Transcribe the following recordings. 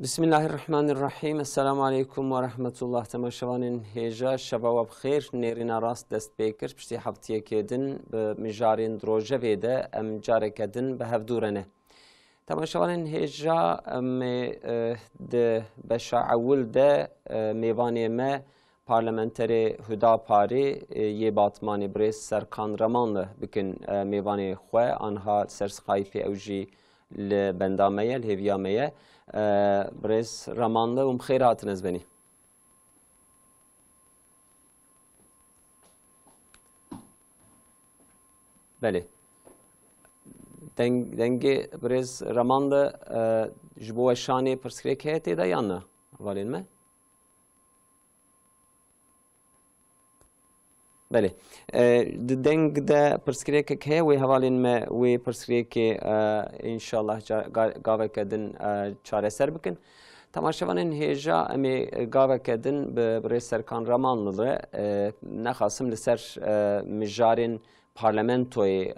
بسم الله الرحمن الرحیم. السلام علیکم و رحمت الله. تماشاوان هیجا شبا بخیر. نیرینا راست دست بیکر پشتی هفتیه کدن به مجارین دروجه ویده ام جاره کدن به هفدورنه. تماشاوان هیجا ام ده بشعول ده میوانی ما پارلمانتری هدا پاری یه باتمانی بریس سرکان رمان بکن میوانی خواه آنها سرسخایفی اوجی لبندامه الهویامه بريس رماندا ومخيرات نزبني. بله دنگ بريس رماندا جبوه شاني برسكريك هيتي دا يانا والين ما بله دنگ دا برسكريك هي وي هوالين ما وي برسكريك ان شاء الله قاوه كدن چاره سر بكن. تماشاوانین هیجا امی گاو کدن به برای سرکان رمانله نخواستم لسر مجارین پارلمانتوی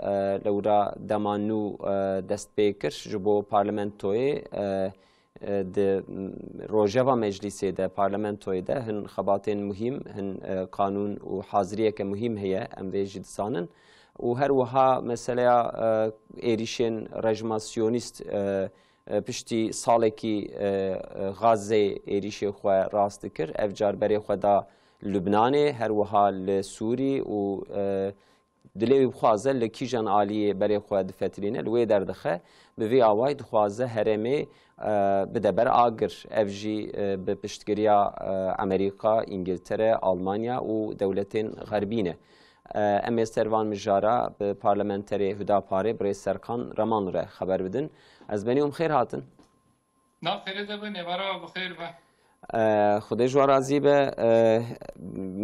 لورا دمانو دست بیکر جبو پارلمانتوی د روجوا مجلسی ده پارلمانتوی ده هن خباتین مهم هن قانون و حاضریه که مهم هیا ام ویجد سانن و هر وها مثلا ایریشن رجماسیونیست پشتی سالی که غزه ایریشی خواه راست کرد افجار برای خدا لبنانه هر وها لسوری و دلیو خوازه لکیجان عالی برای خود دفترینه لوی دردخه به وی آوای دخوازه هرمی بده بر آگر افجی به پشتگیریا امریکا، انگلتره، آلمانیا و دولتین غربینه. امی سروان مجارا به پارلمانتری هدا پاره برای سرکان رمان را خبر بدن. از بنیوم خیر هاتن. نه خیر ده نوارا بخیر با. خودش ورازی به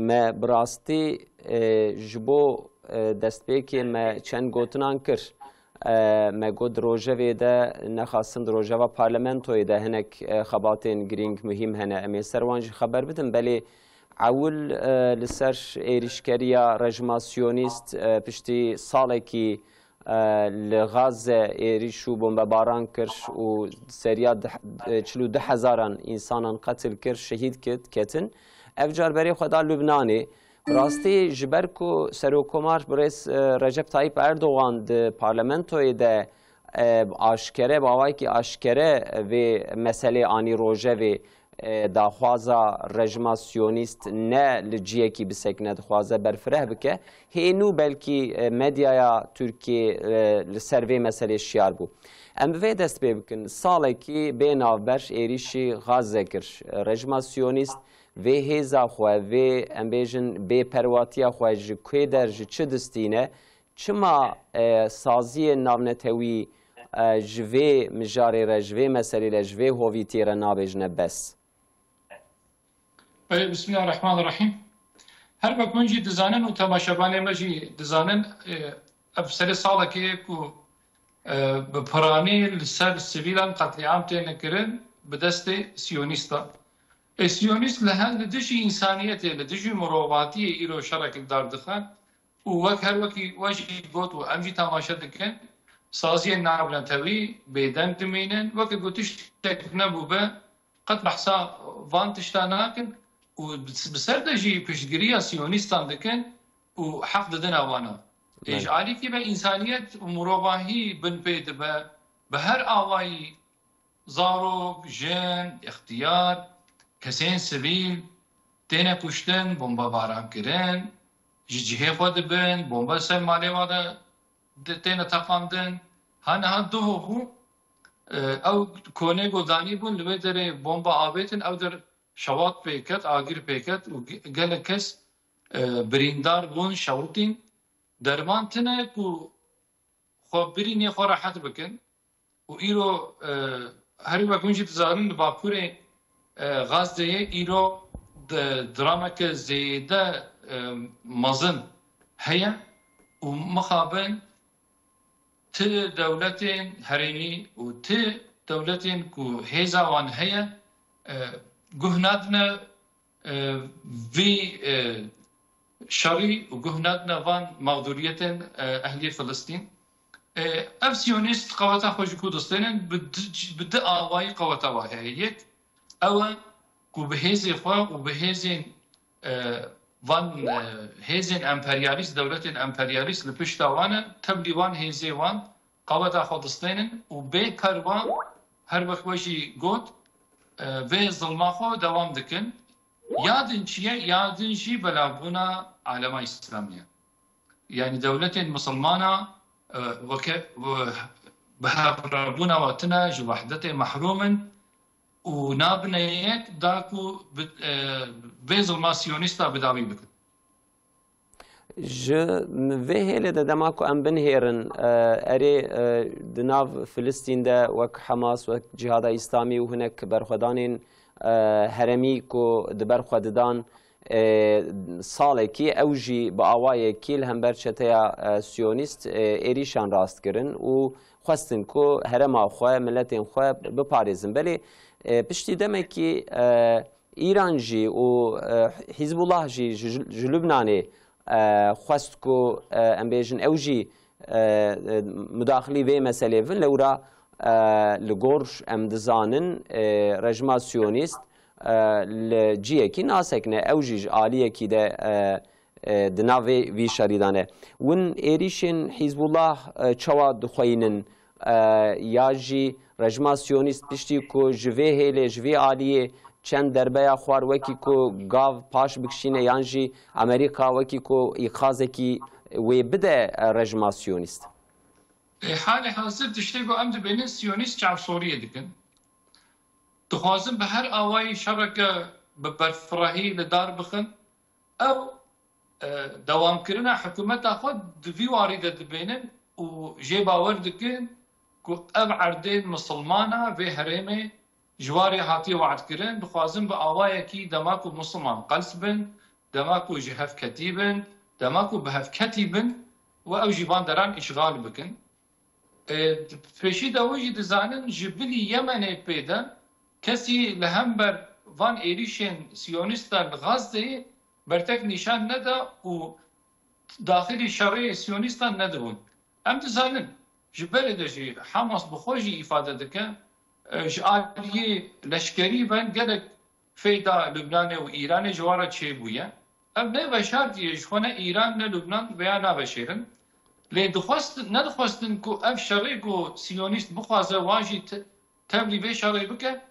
ما براستی جبو دست بیکی ما چند گوتنان کر ما گود روجه ویده نخواستند روجه و پارلمانتوی ده هنک خباتین گرینگ مهم هنه امی سروانج خبر بدن بلی اول لسر ایریشکریا رجماسیونیست پشتی ساله کی لغاز ایریشو بمباران کرد و سریا 42,000 انسان قتل کرد شهید کتن افجار برای خدا لبنانی راستی جبرکو سروکمار برس رجب طایب اردوغان ده پارلمانتوی ده آشکره باوای که آشکره و مسئله آنی روژه و داخوازا رجماسیونیست نه لجیه کی بسکنه دخوازه برفره بکه هینو بلکی مدیا ترکیه لسروی مسئله شیار بو ام به دست بکن ساله کی بین آفبرش ایریشی غازه کر رجماسیونیست و هیزا خواه و ام بیجن بی پرواتیا خواه جکوی در چه دستینه چما سازی ناونتوی جوی مجاری را جوی مسئله را جوی هویتی را نابجنه بس. بسم الله الرحمن الرحیم. هر بکنجی دزانن و تماشابانه مجی دزانن افسر ساله که کو بپرانی لسر سویلان قتل عام تینه کرن به دست سیونیستا. سیونیست لهند لدجی انسانیت لدجی مروباتی ایرو شرک دار دخان و وقت هر وقتی واجی گوت و امجی تماشا دکن سازی نابلن توی بیدن دمینن وقت گوتش تکنه بوبه قد بحثا وان تشتاناکن و بسردجی پشتگیری سیونیستان دکن و حق ددن آوانا اجعالی که به انسانیت و مروباهی بن پید به هر آوایی زاروک، جن، اختیار کسین سویل تینه پشتن بمبا باران کرن جیه خود بن بمبا سر مالی وادا تینه تقاندن هنها دو هو او کونه گودانی بون لبه در بمبا آبیتن او در شوات پیکت آگیر پیکت و گل کس بریندار بون شوتین درمان تنه کو خوب برینی خو راحت بکن و ایرو هری وکنجی تزارن باکوره غازه ایرو دراما که زیده مزن هیا و مخابن ت دولتين هريني و ت دولتين كو هيزاوان هيا جهناتنا في شري و جهناتنا وان مغدورية أهلية فلسطين اف سيونيست قوتا خوش كردستان بد آواي قوتا واهيك او کو بهزي خوا وبهزين وان هزين امبرياليست دولة امبرياليست لپشتا وانا تبلي وان هزي وان قوتا خودستان وبيكر وان هر وقت وشي قوت و ظلما خو دوام دكن يادن چيه يادن جي بلابونا عالم اسلامية يعني دولة مسلمانة بهابرابونا واتنا جو وحدته محروما ونابنيك داكو بيزل ما سيونيستا بداوي بكن ج وهله د دماکو ام بنهرن اری دناو فلسطین ده وک حماس وک جهاد اسلامی و هناك برخدانین هرمی کو د برخددان ساله کی اوجی با اوای کیل هم برچته سیونیست ایریشان راست کرن و خواستن کو هرم خو ملتین خو بپاریزن بلی پشتی دمه کی ایران جی و حزب الله جی جلبنانی خواست کو ام بیجن اوجی مداخلی و مسئله ون لورا لگورش ام دزانن رژما سیونیست لجیه کی ناسکنه اوجیج عالیه کی ده دناوی وی شریدانه ون ایریشن حزب الله چوا دخوینن یاجی رژما سیونیست پشتی کو جوه هله جوه عالیه چند دربیا خوار وکی کو گاو پاش بکشینه یانجی امریکا وکی کو ایقازه کی وی بده رژما سیونیست حال حاضر دشته کو امد بین سیونیست چاو سوریه دکن دخوازم به هر آوای شرکه ببرفراهی لدار بخن او دوام کرنا حکومت خود دوی واریده دبینن و جی باور دکن که اب عردین مسلمانه و هرمه جواری هاتی وعد کرن دخوازم به آوای کی دماکو مسلمان قلس بن دماکو جهف کتیبن دماکو بهف کتیبن و او جیبان دران اشغال بکن پیشی دوجی دزانن جبلی یمنه پیدا کسی لهمبر وان ایریشن سیونیستا غزه برتک نشان ندا و داخلی شرعی سیونیستا ندون ام تزانن جبل دجی حماس بخوجی افاده دکه جعالیه لشکری بن گلک فیدا لبنان و ایران جوارا چه بویا ام نه بشارتیه جخونه ایران نه لبنان بیا نبشیرن لی ندخواستن که اف شرعی که سیونیست بخوازه واجی تبلی به شرعی بکه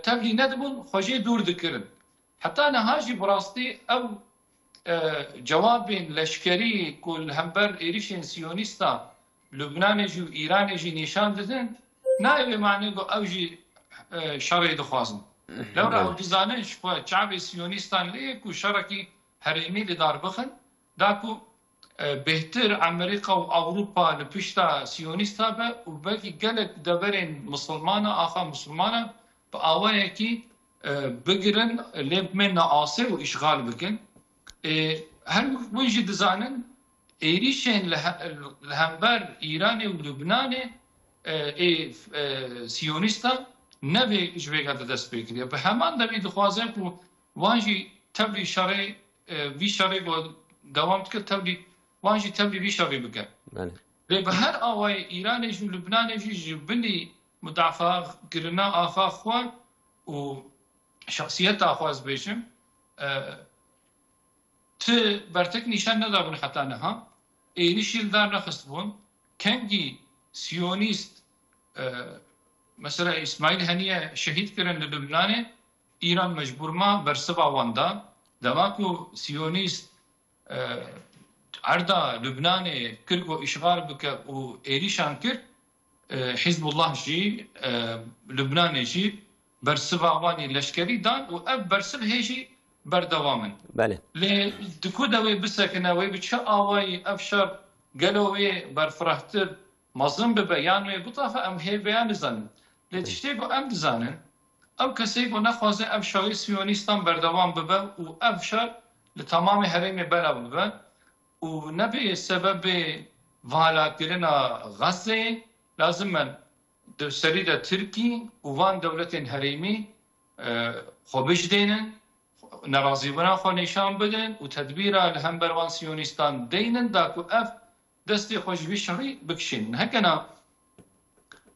تبلی ندبون خوشی دور دکرن حتی نهاجی براستی او جواب لشکری کل همبر ایریشن سیونیستا لبنان جو ایران جی نشان دادن نه معنی که او جی شرعی دخوازن لورا او دیزانش که شعب سیونیستان لیه که شرکی حریمی لدار بخن دا که بهتر امریکا و اوروپا لپشتا سیونیستا به و بلکه گلک دبرین مسلمانا آخا مسلمانا با آوائه کی بگرن لیب من ناصر و اشغال بکن هر وجه دزانن ایریشن لهمبر ایران و لبنان سیونیستا نوی اجویگا دست بکریه به همان دوی دخوازه که وانجی تبلی شرعی وی شرعی با دوام کرد تبلی وانجی تبلی وی شرعی بکن به هر آوای ایران و لبنان جبلی مدافع کرنا آخا خواه و شخصیت آخواز بیشم ت برتک نشان ندارن حتی نها ایریشیل دار نخست بون کنگی سیونیست مثلا اسماعیل هنیه شهید کرن لبنان ایران مجبور ما برسبا واندا دماکو سیونیست عرضا لبنان کرد و اشغال بکه و ایریشان کرد حزب الله جی لبنان جی برسب آوانی لشکری دان و اب برسب هیجی بردوامن بله لی دکو دوی بسکنه وی بچه آوای افشار گلوی برفرحتر مظلم به بیان وی بطافه ام هی بیان زنن لی تشتی با ام دزانن او کسی با نخوازه افشاری سیونیستان بردوام ببه و افشار لتمام حریم بلا ببه و نبی سبب والا کرنا غزه لازم من در سرید ترکی و وان دولت حریمی خوبش دینن نرازی بنا خو نشان بدن و تدبیر هم بروان سیونیستان دینن دا کو اف دستي خوش بشري بكشين هكنا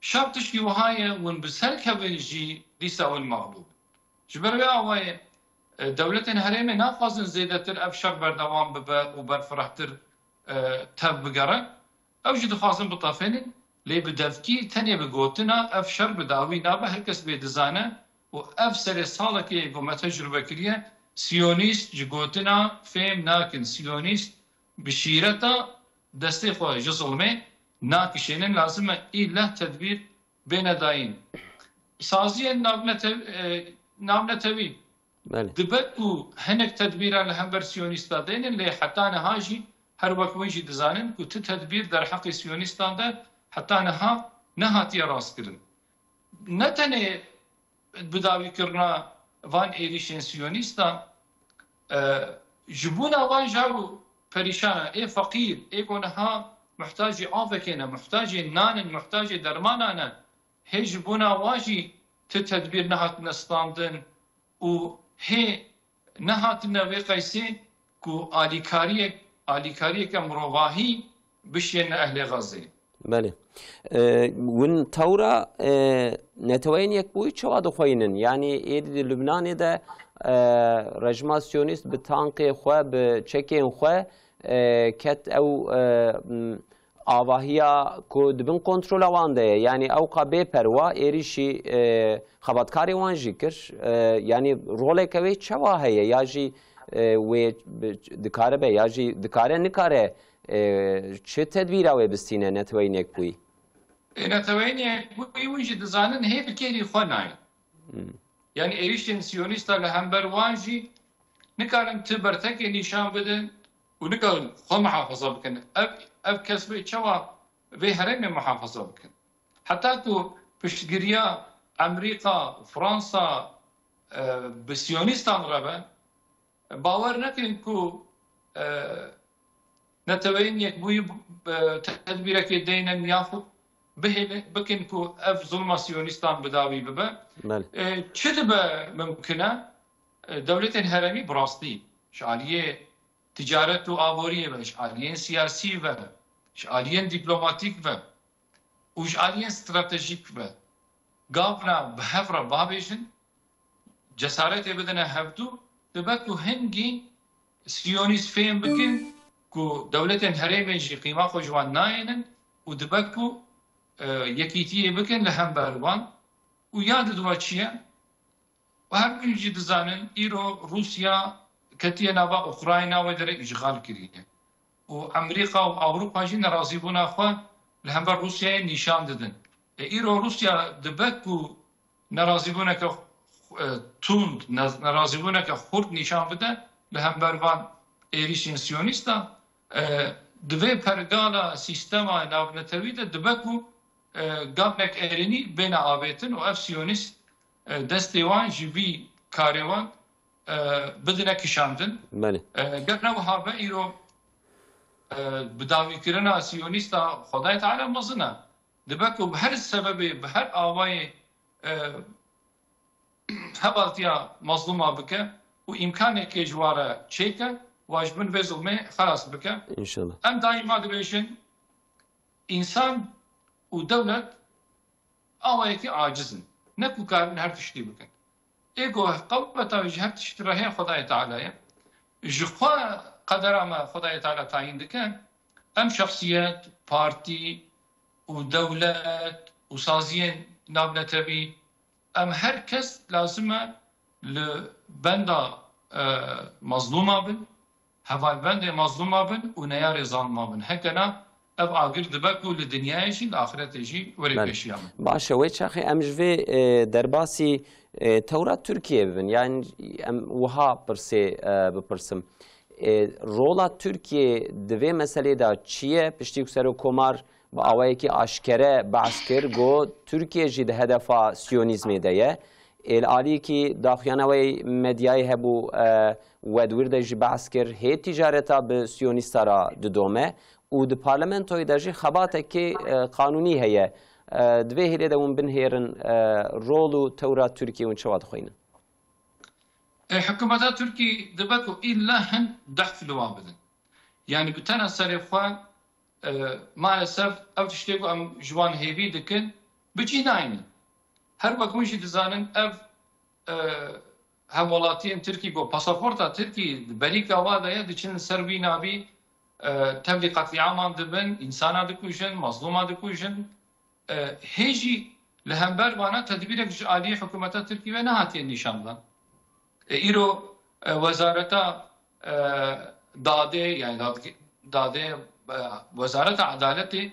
شرطش وهاي ون بسلك بيجي ليسا المغلوب جبر بها وهي دولة هرمي نافذن زيادة أبشر بردوام ببا وبرفرحتر تب بقرة أو جد خاصن بطافين لي بدفكي تانية بقوتنا أفشر بداوي نابا هركس بيدزانه وأفسر صالك يقوم تجربة كريه سيونيست جقوتنا فهم ناكن سيونيست بشيرتا دستي خواه جظلمه ناكشينن لازم إلا تدبير بين داين سازيا نابنتوي دبتو هنك تدبير لهم سيونيستا دين اللي حتى أنا هاجي هر وقت ويجي دزانن كنت تدبير در حق سيونيستان ده حتى أنا نهاتي راس كرن نتنه بداوي كرنا وان ايريشن سيونيستا جبونا وان جارو پريشانا اي فقير اي كونها محتاج آفكينا محتاج نان محتاج درمانا هي جبونا واجي تتدبير نهات نستاندن و هي نهات نوي قيسي كو آليكارية كمرواهي بشين أهل غزة بله ون تورا نتوين يكبوي چواد خوينن يعني ايد لبنان ده رجما سيونيست بتانقي خو بچكين خو كت او آواهيا كو دبن كنترول وان ده يعني او قبي پروا ايريشي خباتكاري وان جيكر يعني رولك وي چوا هي ياجي و دكاره به ياجي دكاره نكاره چه تدبیر اوی بستینه نتوین یک بوی؟ نتوین یک بوی ویجی دزانن هی بکری خوانای. یعنی ایریشتن سیونیستا لهمبر وانجی نکارن تبرتک نشان بدن و نکارن خو محافظه بکن. اب کسبی چوا به هرم محافظه بکن. حتی تو پشتگیریا امریکا و فرانسا بسیونیستان ربن باور نکن کو نتوين يكبوي تدبيرك دينا ياخذ به بكن كو اف ظلم سيونيستان بداوي ببا شدبه ممكنه دولة هرمي براستي شعالية تجارة وآبورية شعالية سياسية شعالية دبلوماتيك وشعالية استراتيجيك قابنا بهفرة بابيشن جسارة بدنا هفتو تبكو هنجي سيونيست فين بكن كو دولة هرمي جي قيمة خوجوان ناينن ودبكو يكيتيه بكن لهم بهروان وياد دواتشيا وهر بيجي دزانن ايرو روسيا كتيا نابا اوكراينا ودري اشغال كريه وامريكا واوروبا جي نرازي بونا خو لهم روسيا نشان ددن ايرو روسيا دبكو نرازي بونا ك توند نرازي بونا ك خرد نشان بده لهم بروان ایریشین سیونیستا دوی پرگالا سیستما ناونتوی ده دبکو گابنک ایرینی بین آبیتن و اف سیونیست دستیوان جوی کاریوان بدنه کشاندن گرنه و هابه ایرو بداوی کرنا سیونیستا خدای تعالی مزنه دبکو به هر سبب به هر آوای هبالتیا مظلومه بکه و امکانه که جواره چیکه واجبن به ظلمه خلاص بکه ان شاء الله ام دائما دبیشن انسان و دولت آوایکی عاجزن نکو کارن هر تشتی بکن ایگو قوة هر تشتی راه خدای تعالی جخوا قدر ما خدای تعالی تعیین دکن ام شخصیت پارتی و دولت و سازین نابنتوی ام هر کس لازمه لبندا مظلومه بن هفال بند مظلومه بن و نیار ظالمه بن هکنا اب آگر دبکو لدنیایشی لآخرتشی وری پیشیامن باشه وی چاخی امجوی درباسی تورات ترکیه ببین یعنی وها پرسی بپرسم رولا ترکیه دوی مسئله دا چیه پشتی کسر و کمار و آوایی که آشکره بحث کر گو ترکیه جید هدفا سیونیزمی دایه العالی که داخیانوی مدیای هبو ودور داجی بحث کر هی تجارتا به سیونیستا را ددومه و د پارلمنتوی داجی خباته که قانونی هیه دوی هیله دوم بنهیرن رولو تورات ترکیه ون چواد خوینن حکومت ترکی دبکو ایلا هن ضعف لوابدن يعني بتنا سريخوا مالسف او تشتيكو ام جوان هيبي دكن بجي نايني هر وقت مشي دزانن اف هم ولاتين تركي بو باسبورتا تركي بريكا وادا يا دچن سربي نابي تبلي قتل عام دبن انسان دكوجن مظلوم دكوجن هيجي لهمبر وانا تدبيرك عالي حكومه تركيا نهاتي نشان ايرو وزارتا داده يعني داده وزارت عدالت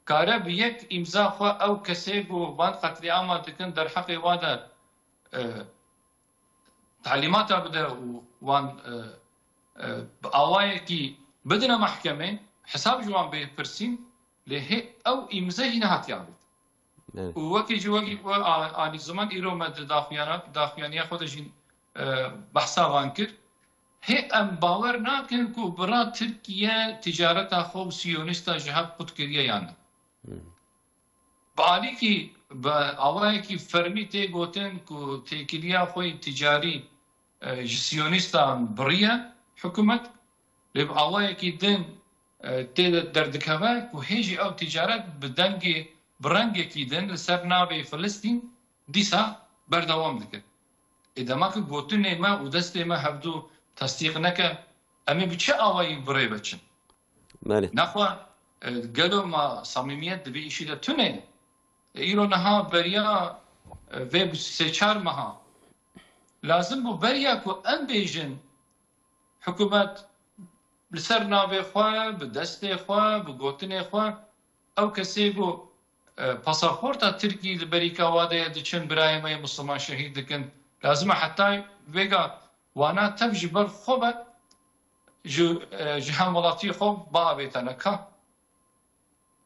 کاره به یک امضا خو او کسی بو باند قتل عام دکن در حق وادا تعلیمات بده وان آوای کی بدنا محکمه حساب جوان به پرسین له او امضا هنهات یابد ووکی جوکی و آنی زمان ایرو مد داخیانی خودشین بحثا وان کرد هي ام باور ناكن كو برا تركيا تجارتها خو سيونيستا جهات قدكريا يعني باليكي باوايكي فرميتي غوتن كو تيكيليا خوي تجاري سيونيستا بريا حكومه لب اوايكي دن تي دردكها كو هيجي او تجارت بدنجي برنجي كي دن لسرنابي فلسطين ديسا بردوام دك اذا ما كو غوتن ما ودستي ما هبدو تصديق نکه امی بچه آوایی برای بچن نخوا گلو ما صمیمیت دبی ایشی ده تونه ایرو نها بریا و سه چار ماها لازم بو بریا کو ام بیجن حکومت لسر ناوی خواه بدست خواه بگوتن خواه او کسی بو پاسپورتا ترکی لبریکا واده دچن برای ما مسلمان شهید دکن لازم حتی ویگا وانا تبجي بر خوبه جهان ولاتي خوب بابيتنا كا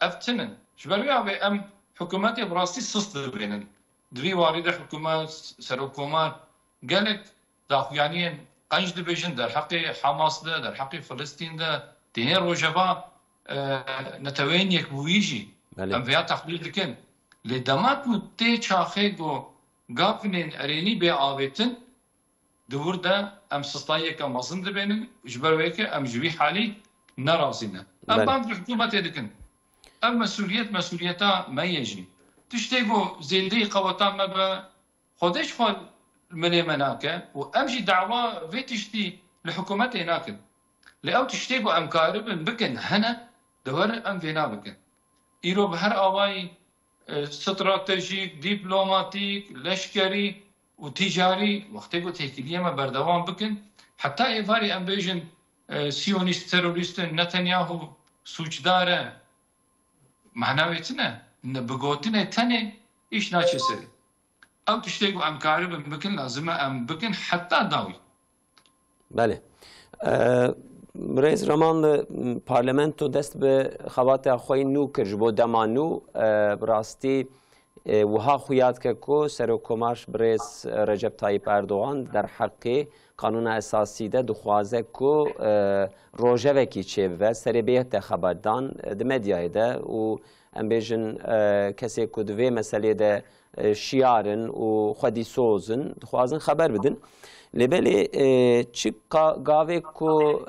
افتنن جبروا ابي ام حكومتي براسي صصد بينن دوی وارد حکومت سرحکومت قالت داخوانيين قنج دبيجن در حق حماس ده در حق فلسطين ده دينير روجبا نتوين يكبويجي ام فيها تحليل دكن لدمات متي چاخيگو غافنين اريني بي آويتن دور ده ام سستايك مازن دبينن جبرويك ام جوي حالي نرازينا ام بعد الحكومه دكن ام مسؤوليتها ما يجي تشتيقوا زيندي قوطان ما خودش خود من مناكه وامشي دعوه في تشتي لحكومتي هناك لأو تشتيقوا ام كارب بكن هنا دور ام فينا بكن ايرو بهر اواي استراتيجيك دبلوماتيك لشكري وتجاري وقتيقو تهكيلية ما بردوان بكن حتى ايفاري ام بيجن سيونيست تيروريست نتنياهو سوچداره معنويتنا ان بقوتنا تاني ايش ناچه سري او تشتيقو ام كارب بكن لازمه ام بكن حتى داوي بله رئیس رمان پارلمنتو دست به خوات خوی نو کرج بو دمانو براستی وها خویات که کو سرکوماش برئیس رجب طایب اردوغان در حق قانون اساسی ده دخوازه کو روژه وکی چه و سر بیت خبردان ده مدیای ده و ام بیجن کسی کو دوی مسئله ده شیارن و خودی سوزن دخوازن خبر بدن لبلی چی گاوه کو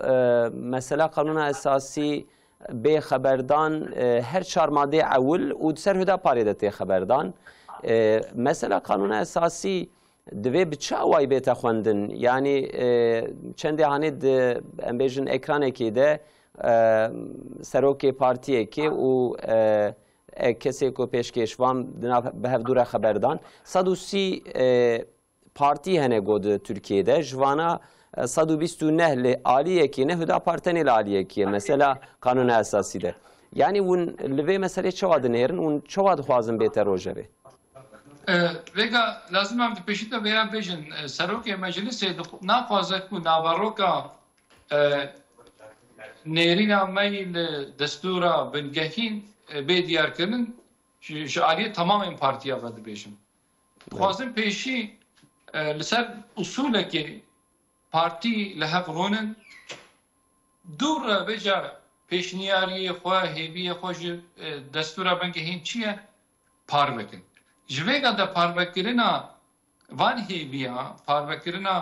مثلا قانون اساسی به خبردان هر چهار ماده اول و سر هدا پاریدت خبردان مثلا قانون اساسی دوی بچه وای بیت خوندن یعنی چند هانید امبیجن اکرانه که ده سروک پارتیه که و کسی کو پیشکشوان به هفدور خبردان 130 parti hene god Türkiye'de jvana 129 li aliye ki ne hüda parteni li aliye ki mesela kanun esası de. Yani un lve mesele çavad nerin un çavad xwazin bete rojeve. Vega lazım am peşite veya bejin seroke meclise na fazla ku navaroka nerina mail destura bengehin be diyarkının şu aliye tamamen partiye vadı bejin. Xwazin peşi لسر اصوله که پارتی لحق رونن دور بجا پیشنیاری خواه هیبی خوش دستور بنگه هین چیه؟ پار بکن جویگا دا پار بکرنا وان هیبیا پار بکرنا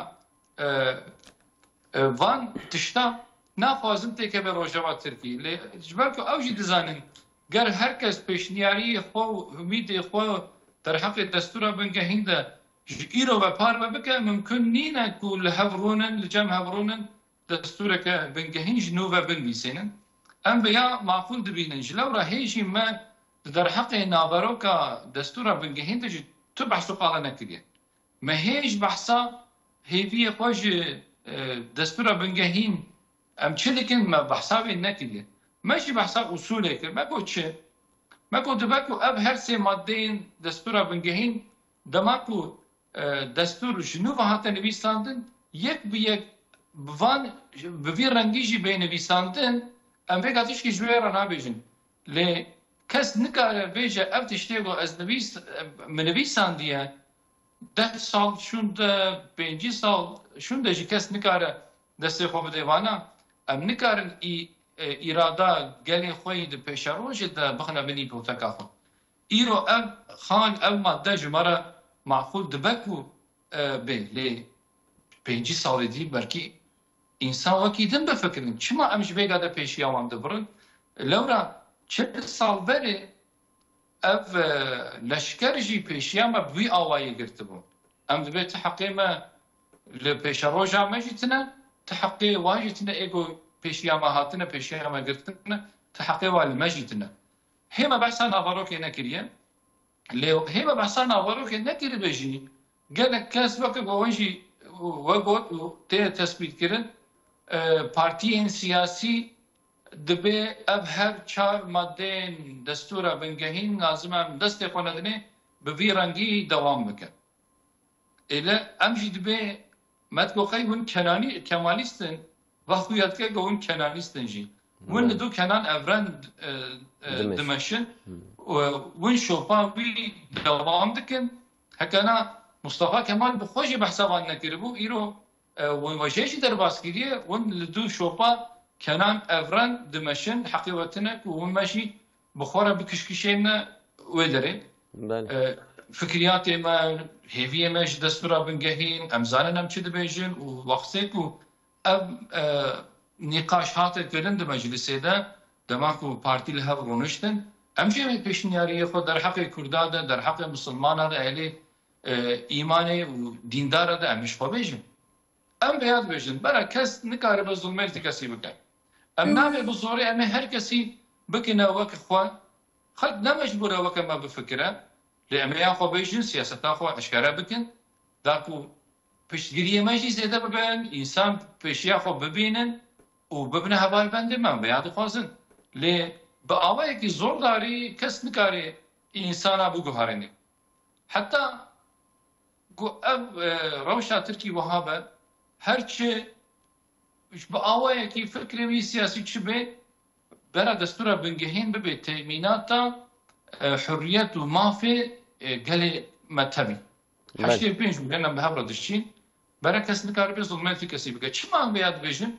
وان تشتا ناخوازم تێکە بە ڕۆژەوا ترکی لێ جبەرکە ئەوژی دەزانن گەر هەر کەس پێشنیاری خۆ و هەمیدی خۆ دەرحەقی دەستورە بنگەهیندا ئیرۆ بە پار بە بکە ممکن نینە و لە هەڤڕونن لە جەم هەڤڕونن دەستورەکە بنگەهین ژنوڤە بنویسێنن ئەم بەیا ماقول دبینن ji lewra hêjî me di derheqê naveroka destûra bingehîn de jî tu behs û qala nekiriye me hêj behsa hêviyê xwe ji destûra bingehîn em çi dikin me behsa wê nekiriye me jî behsa usulê kir me got çi me got dibe ku ev her sê maddeyên destûra bingehîn dema ku destûr ji nû ve hate nivîsandin yek bi yek bi vî rengî jî bê nivîsandin em vê tiştî ji wê re nabêjin lê kes nikare bêje ev tiştê got ez min nivîsandiye 10 sal şûn de 5 sal şûn de jî kes nikare destê xwe bide vana em nikarin îrada gelê xwe di pêşerojê de bixine binî poteka xwe îro ev xan ev madde ji me re maqûl dibe ku bê lê 5 salê dî berkî insan wekî din bifikirin çima em ji vêga de pêşiya wan dibirin lewra 40 sal berê ev leşker jî pêşiya me bi wî awayê girtibû em dibe ti heqê me li pêşeroja me jî tune ti heqê wan jî tune êgo pêşiya me hatine pêşiya me girtine ti heqê wan li me jî tune hême behsa navarokê nekiriye lê hême behsa navarokê nekiribe jî gelek kes weke wan jî we got û tê tespîtkirin partiyên siyasî dibe ev her 4 maddeyên destûra bingehîn lazim em destê xwe nedinê bi vî rengî dewam bike êle em jî dibe metgoqey hûn kemalîstin vexwiyetke hûn kenanîstin jî hûn li du kenan evren dimeşin hûn şopa wî dewam dikin hekena Mustafa Kemal bi xwe jî behsa wan nekiribû îro wejê jî derbas kiriye hûn li du şopa kenan evren dimeşin heqîwetine ku hûn me jî bi xwe re bikişkişêne wê derê fikriyatê me hêviyê me ji destûra bingehîn em zanin em çi dibêjin û wextê ku ev nîqaş hate kirin di meclisê de dema ku partî li hev rûniştin em jî wê pêşniyariyê xwe derheqê Kurda de derheqê Musilmana de elê îmanê û dîndara de em jî xwe bêjin em vêya dibêjin bera kes nikaribe zulmê li ti kesî bike em navê bi zorê em ê her kesî bikine wek xwe xelk ne mecbûr e weke me bifikire lê em ê ya xwe bêjin siyaseta xwe eşkere bikin da ku piştgiriyê me jî zêde bibin însan pêşiya xwe bibînin û bibine hevalbendê me vêya dixwazin lê bi awayekî zordarî kes nikare însana biguherîne heta ku ev rewşa Tirkî wiha be her çi bi awayekî fikrê wî siyasî çi bê bera destûra bingehîn bibe temînata hurriyet û mafê gelê me tevî heştê pênc milyon em bi hev re dişîn bera kes nikaribe zulmê ti kesî bike çima em vêya dibêjin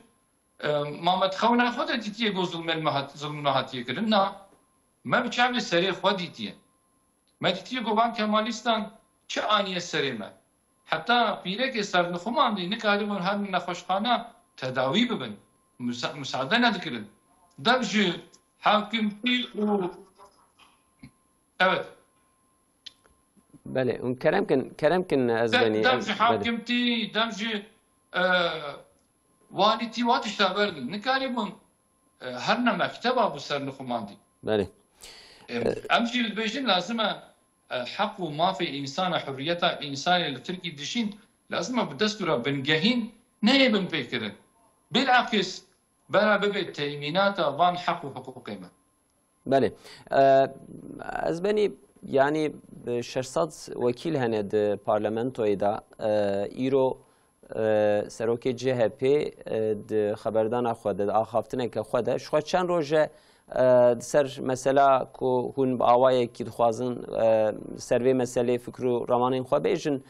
Mamed xewna xwe de dîtiye got zulm me hatiye kirin na me bi çavê serê xwe dîtiye me dîtiye got van kemalîstan çi aniye serê me heta pîrekê sernixweman dî nikaribin her nexweşxana tedawî bibin müsaade nedikirin dev ji hakimtî û evet بله اون کرم کن از بنی dev ji hakimtî dev ji wanîtî wat tişta berdin nikaribin her ne mekteba bu sernixweman dî بله em jî dibêjin lazim e heq û mafê însana hurriyeta însanê li Tirkî dişîn lazim e bi destûra bingehîn neyê bin pêkirin bilakis bera bibe temînata van heq û hiqûqê me بله از بنی yani 600 وکیل هنه د پارلمنتوی دا ایرو سروک CHP د خبردان خود د آخافتنه که خود شو چند روزه سر مثلا کو هون باوای کی خوازن سروی مسئله فکر و روانین خو بیجن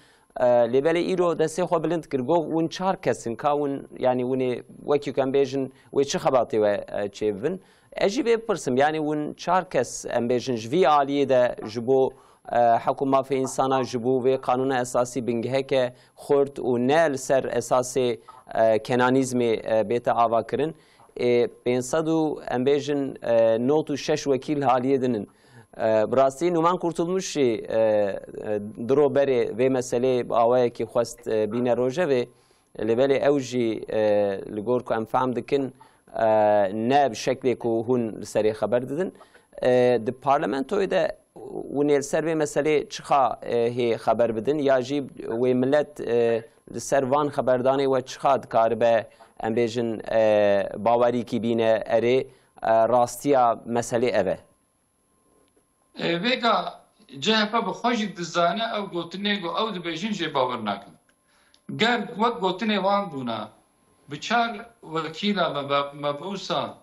لیبل ایرو دسته خو بلند کرگو اون چهار کسین که اون یعنی اونی وکی کم بیجن و چه خباتی و چیون اجی بپرسم یعنی اون چهار کس ام بیجن جوی عالیه ده جبو حکومه في انسان جبو و قانون اساسی بنگه خورد و نل سر اساس کنانیزم بیت آوا کرن 500 امبیجن نوت و 6 وکیل حالیه دنن براستی نومان kurtulmuş درو بری و مسئله آوایی که خواست بینه روژه و لبالی اوجی لگور که ام فهم دکن نه بشکلی که هون سری خبر دادن د پارلمنتوی ده و نیل سر و مسئله چخا هی خبر بدن یا جیب و ملت سر وان خبردانی و چخا دکار به ام بیجن باوری کی بینه اره راستیا مسئله اوه ویگا جهپا بخوشی دزانه او گوتنه گو او دبیجین جه باور نکن گر وقت گوتنه وان بونا بچار وکیلا مبعوثا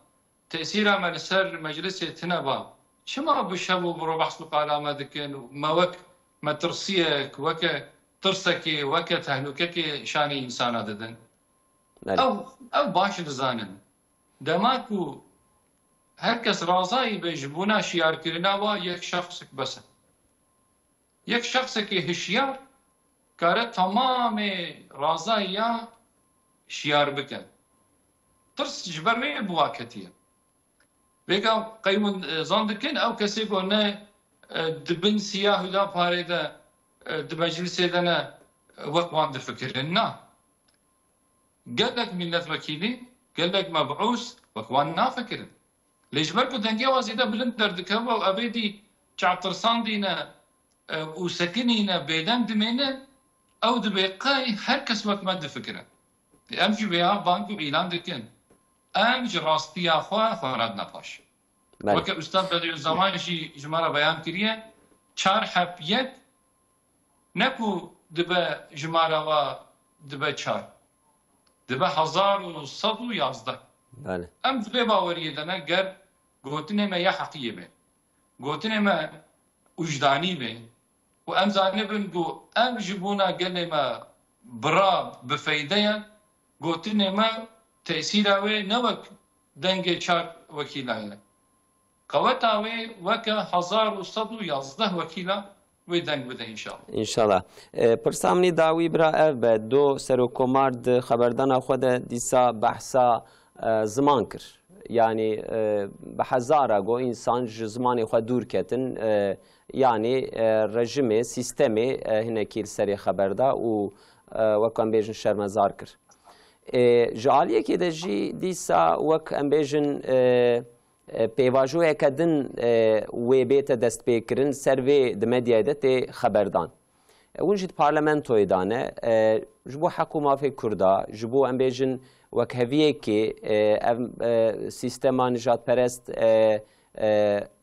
تأثیرا من سر مجلس تنبا چما بشبو برو بحث بقالامه دکن ما وک ما ترسیک وک ترسکی وک تهلوککی شانی انسانا ددن او باش دزانن دماکو هر کس رازایی به جبونا شیار کرنا و یک شخص بس یک شخص که هشیار کاره تمام رازایی شیار بکن ترس جبر وی بواکتیه بگم قیمون زندکن او کسی کو نه دبن سیاه دا پاره دا د مجلس دا نه وقت وان فکر نه قال لك ملت وكيلي قال لك مبعوث وكوان نافكر ليش بركو دنجي وازيدا بلندر دكوا وابيدي شعطرسان دينا وسكنينا بيدان دمينا او دبيقاي هر كس وقت ما فكره امجي بها بانكو اعلان دكن امج راستي اخوا فراد نقاش وك استاذ بدر الزمان شي جمره بيان كريه چار حبيت نكو دبا جمره و دبا چار دبا 1111 بله ام دبا باوریه دنا گر گوتنه ما یا حقیقه به گوتنه ما وجدانی به و ام زانبن گو ام جبونا قال ما برا بفايده گوتنه ما تاثيره و نوک دنگ چار وکیلانه قوتاوي وكا 1111 وكيلا ويدنگ بده ان شاء الله پرسامنی داوی برا اف به دو سروکومارد خبردان خود دیسا بحثا زمان کر یعنی به هزاره گو انسان زمانی خود دور کتن یعنی رژیم سیستمی هنکیل سری خبردا و وکم بیجن شرمزار کر جعالیه که دجی دیسا وک ام بیجن پیواجوی کدن و بیت دست پیکرن سروی دمدیای دت خبردان ونجد پارلمانتوی دانه جبو حکومه فی کردا جبو ام بیجن وکهویه که سیستم نجات پرست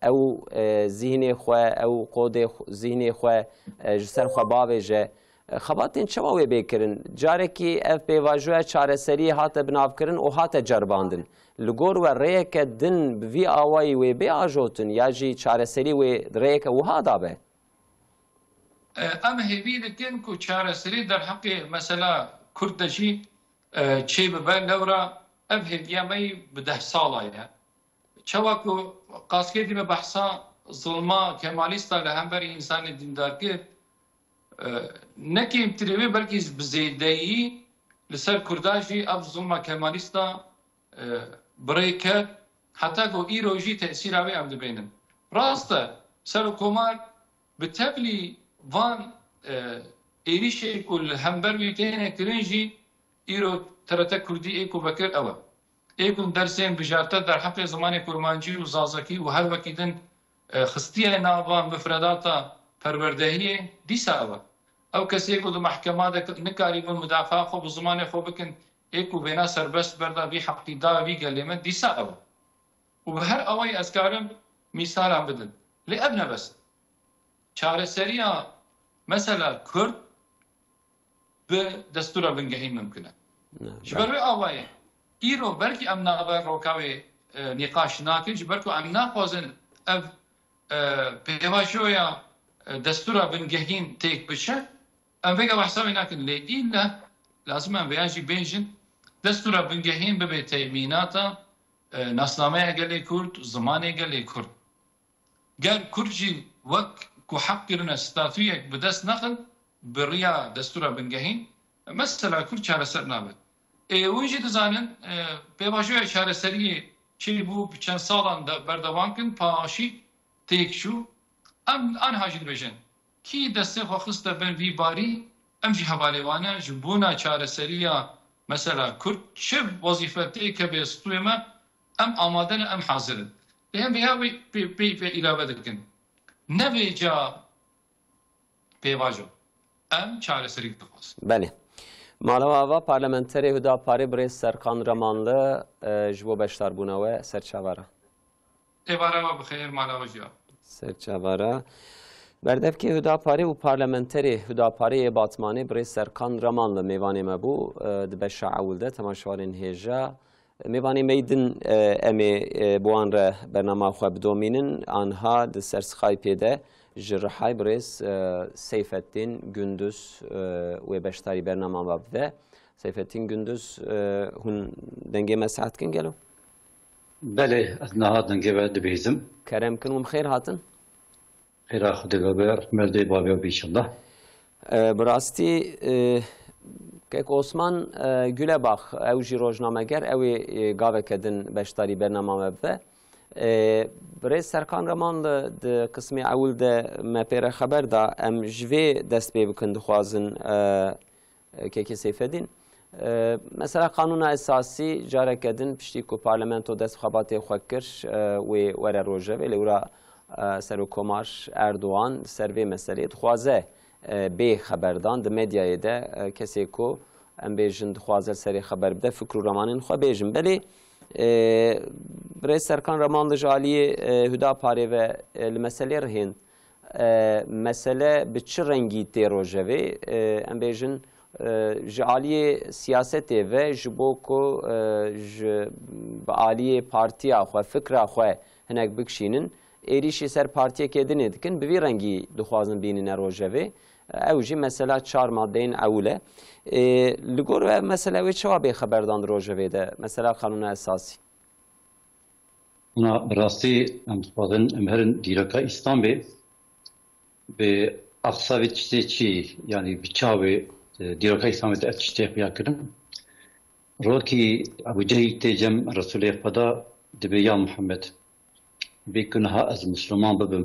او ذهن خواه او قود ذهن خواه جسر خواه باویجه خباتین چما وی بیکرن جاره که اف پیواجوی چاره سری هات بناف کرن و هات جرباندن لگور و ریک دن بوی آوایی وی بی آجوتن یا جی چاره سری وی ریک و ها دابه ام هیوی دکن که چاره سری در حق مثلا کردشی چی ببین لورا ام هیوی می بده ساله چوا که قاسکه دی بحثا ظلما کمالیستا لهمبری انسان دیندار که نکی امتریوی بلکه بزیدهی لسر کرداشی اف ظلما کمالیستا بريكه حتى قو إيروجي تأثير على عبد بينن راسته سر كومار بتبلي فان إيريش يقول همبروي كأنه كرنجي إيرو ترى كردي إيكو بكر أول إيكو درسين بجارته در حق زمان كرمانجي وزازكي وهل وكيدن خستيه نابا مفرداتا پروردهيه ديسا أول أو كسي يقول محكمات نكاري من مدافع خو بزمان خو بكن ایکو بنا سربست بردا بی حقی دا بی گلیمه دیسا او و به هر اوای ازکارم مثال هم بدن لی ابنه بس چاره سریا مثلا کرد به دستور بنگهین ممکنه جبروی اوای ایرو بلکی ام نابر روکاوی نقاش ناکن جبرکو ام ناخوزن اف پیواشویا دستور بنگهین تیک بشه ام بگه بحثاوی ناکن لی اینا لازم ام بیانجی بینجن دستور بنگهین ببه تأمیناتا ناسنامه گلی کرد زمانه گلی کرد گر کردجی وک كو حق لنا ستاتويك بدس نقل بريا دستورا بنجهين مثلا كل شهر سر نابد ويجي دزانن بباجو شهر سريه چی بو چند سالان بردوان کن پاشی تیک شو ام هاجد بجن کی دسته خواست بن وی باری ام جی حوالی وانه جبونا چاره سریا مثلا کرد چه وظیفتی که به استوی ما ام آمادن ام حاضرن بهم بها به ilave دکن نوی جا پیواجو ام چاره سری دخواست بله مالاوا پارلمانتری هداپاری برای سرکان رمانlı جبو بشتر بونوه سرچاوره ایواره ما بخیر مالاوا جا سرچاوره بردف که هداپاری و پارلمانتری هداپاری باتمانی برای سرکان رمانlı میوانی مبو دبش عولده تماشوارین هیجا میوانی میدن امی بوان را برنامه خواب دومینن آنها د سرسخای پیده جرحای برز Seyfettin Gündüz ve beştari bernama babde Seyfettin Gündüz hun denge mesaat kin gelo بله از نهاد دنگه و دبیزم کرم کنم خیر هاتن خیره خود گبر مرده بابی و بیشالله براستی که Osman Gülebağ evji rojnameger evi gave kedin beştari bernama babde برای سرکان رمانlı قسمی اول ده مپیره خبر دا ام جوی دست بی بکن دخوازن که سیفدین مثلا قانون اساسی جاره کدن پشتی کو پارلمنتو دست خباتی خوکر و وره روژه ولی ورا سر کمار اردوان سر وی مسئله دخوازه بی خبردان ده مدیای ده کسی کو ام بیجن دخوازه سری خبر بده فکر و رمانین خواه بیجن بلی برای سرکان رمانlı جالی هداپاری و مسئله رهین مسئله به چه رنگی تی روژوی ام بیجن جالی سیاستی و جبو کو عالی پارتیا خو فکر خو هنگ بکشینن ایریشی سر پارتیا کدنی دکن به وی رنگی دخوازن بینن روژوی اوجی مثلا 4 مادهین اوله لگور و مثلا وی چوا به خبردان روژوی ده مثلا قانون اساسی اونا براستی امتفاضن امهرن دیرکا İstanbul به اقصاوی چیزی چی یعنی بچاوی دیرکا İstanbul'da etçiğe yakırım روکی ابو جهل تجم رسول خدا دبیا محمد بیکنها از مسلمان ببم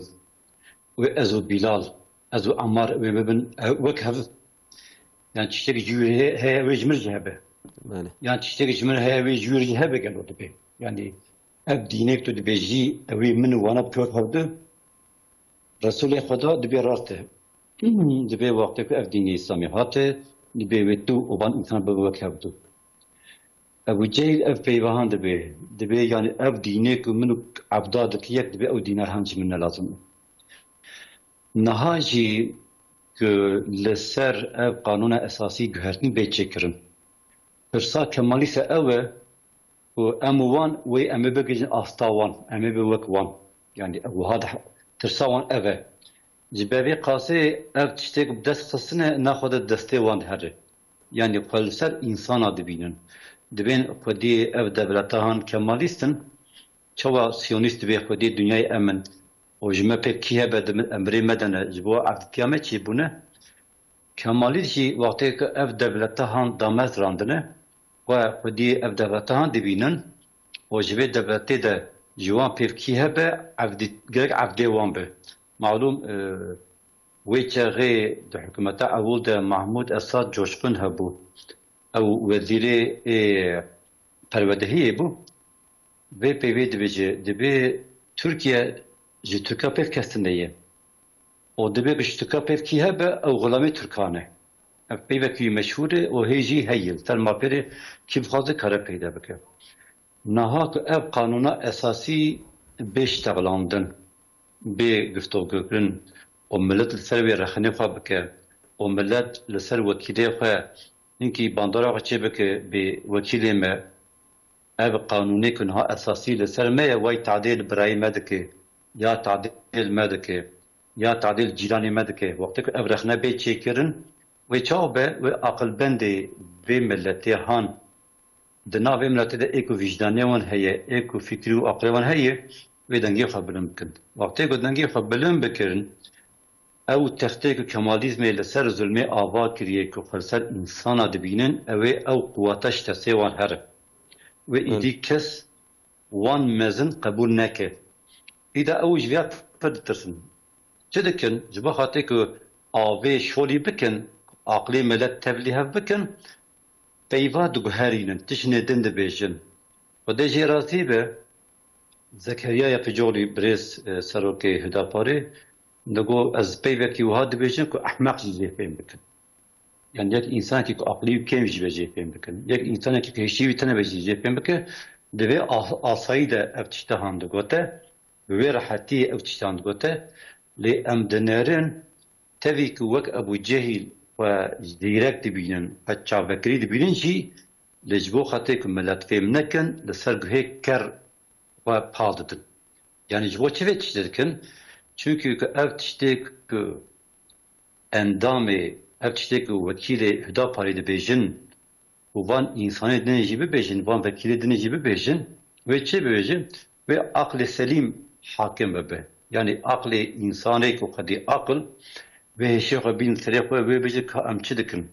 و ازو بلال ازو عمار ببن وكهف يعني تشتري جوري هي وجمر جهبه يعني تشتري جمر هي وجوري جهبه قالوا دبي يعني ابدينك تو دبي جي اوي من وانا بكور هبده رسول خدا دبي راسته دبي وقتك ابديني اسلامي هاته دبي وتو وبان انسان بوكهبدو ابو جهل اف بيوهان دبي يعني ابدينك من عبدادك يك دبي او دينار هنج من لازم نهاجی که لسر اف قانون اساسی گهرتنی بیچکرن پرسا کمالی سه اوه و اموان و امه بگیجن آستاوان امه بوکوان یعنی او هاد ترساوان اوه جبابی قاسه اف تشتیک بدست خصنه ناخود دسته وان هره یعنی قلسر انسان دبینن دبین خودی اف دولتان کمالیستن چوا سیونیست بی خودی دنیای امن و جمع پی کیه بده امری مدنه جبوا عبد کیامت چی بونه کمالی چی وقتی که اف دولته هان دامز راندنه و خودی اف دولته هان دبینن و جبه دولته ده جوان پی کیه به گرگ عبدی وان به معلوم ویچه غی ده حکومت اول ده محمود اساد جوشقن هبو او وزیر پرودهی بو و پیوی دبی ترکیه جی ترکا پیف کستنیه او دبی بش ترکا پیف کیه به او غلامی ترکانه پیوه کی مشهوره و هیجی هیل تر ماپیره کی بخوازه کاره پیدا بکه نها که اف قانونا اساسی بیش تغلاندن بی گفتگو کردن و ملت لسر وی رخنه خواه بکه و ملت لسر وکیله خواه اینکی باندارا چه بکه بی وکیله ما اف قانونی کنها اساسی لسر ما وی تعدیل برای مدکه یا تعدیل مدکه یا تعدیل جیرانی مدکه وقتی که ابرخنه بی چه کرن و چابه و عقل بندی و ملتی هان دنا و ملتی ده ایکو وجدانی وان هیه ایکو فکری و عقلی وان هیه و دنگی خواه بلن بکن وقتی که دنگی خواه بلن بکرن او تختê ku Kemalizmê li ser zulmê ava kiriye ku xelser insana dibînin ew ê ew quweta ji destê wan here wê îdî kes wan mezin qebûl neke. Îda ew ji vê pir ditirsin. Çi dikin? Ji bo xatirê ku avê şolî bikin, aqlê millet tevlî hev bikin, peyva diguherînin, tişinê din dibêjin. Xwedê jê razî be, Zekeriya Picoli birêz serokê Hüdaparê digo ez peyvekî wiha dibêjim ku ehmeq jî jê fêm bikin. Yani yek insanekî ku aqlî û kêm jî ve jê fêm bikin. Yek insanekî ku hişî wî tenebe jî jê fêm bike, divê asayî de ev tiştehan digote, bi wê rehetiyê ev tiştehan digote, lê em dinerin tevî ku wek Ebu Cehîl ve zîrek dibînin, ve çavekirî dibînin jî lê ji bo xatirê ku millet fêm nekin, li ser guhê ker ve pal didin. Yani ji bo çi vê tiştê dikin? Çünkü ev tiştê ku endamê, ev tiştê ku wekîlê Hüdaparê dibêjin û van insanê dinê jî bibêjin, van vekîlê dinê jî bibêjin, wê çi bibêjin? Wê aqlê selîm hakim bibe. Yani aqlê insanê ku xwedî aqil wê hêşê xwe bînin serê xwe wê bêje ka em çi dikin?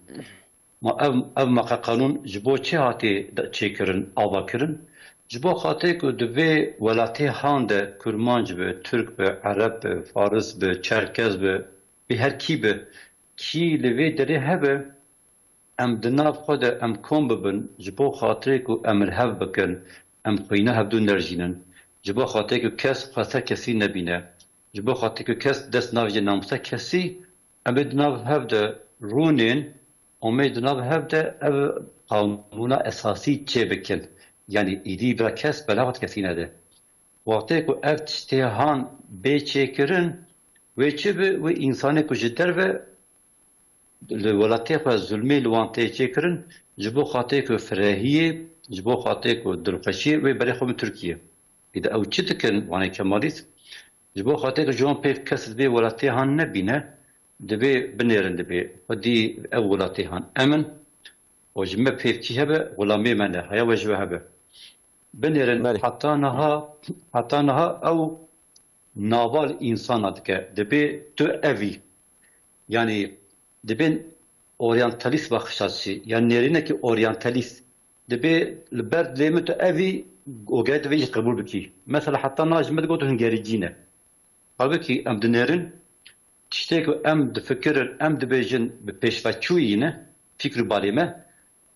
Ma ev meqa qanûn ji bo çi hatê çêkirin, avakirin? Ji bo xatirê ku di vê welatê han de Kurmanc be, Türk be, Ereb be, Faris be, Çerkez be, bê her kî be, kî li vê derê hebe, em di nav xwe de em kom bibin ji bo xatirê ku em hev bikin, em xwîne hevdû nerjînin, ji bo xatirê ku kes xweser kesî nebîne, ji bo xatirê ku kes dest navêje namusa kesî, em ê di nav hev de rûnên, em ê di nav hev de ev qanûna esasî çê bikin. Yani îdî bira kes belaxet kesî nede. Wextê ku ev tiştê han bê çêkirin, wê çi bi wê insanê ku ji derve li welatê xwe zulmê li wan tê çêkirin, ji bo xatirê ku firehiyê, ji bo xatirê ku dilxweşiyê wê berê xwe min Tirkiye. Îde ew çi dikin wanê Kemalîst? Ji bo xatirê ku ji wan pêv kes li vê welatê han nebîne, divê binêrin dibê. Xwedî ev welatê han emin, û ji me pêvçî hebe, welamê me ne, heya we ji we hebe. Binêrin heta niha ew naval insana dike. Dibê tu evî. Yani dibên oryantalîst baxşaçî, yani nêrînekî oryantalîst. Dibê li ber dilê min tu evî ogê divê jî qebûl bikî. Mesela heta niha ji me digot hungerîcî ne. Halbuki em dinêrin tiştê ku em difikirin, em dibêjin bi pêşveçûyî ne, fikr balê me,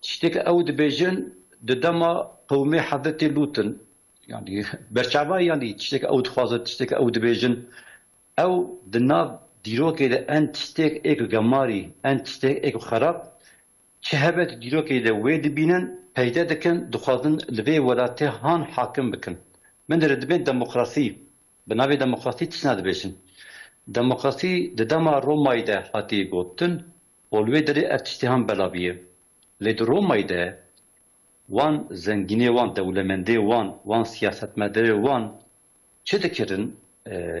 tiştê ku ew dibêjin di dema qewmê Hezretê Lûtin. Yani berçava yani tiştê ku ew dixwazin, tiştê ku ew dibêjin, ew di nav dîrokê de en tiştêk ê ku gemarî, en tiştêk ê ku xerab, çi hebe dîrokê de wê dibînin, peyde dikin, dixwazin li vê welatê han hakim bikin. Min dire dibên demokrasî, bi navê demokrasî tişna dibêjin. Demokrasî di dema Romayê de hatiye gotin, û li wê derê ev tiştê han belavî ye. Lê di Romayê de wan zengînê wan, dewlemendê wan, wan siyasetmedarê wan çi dikirin?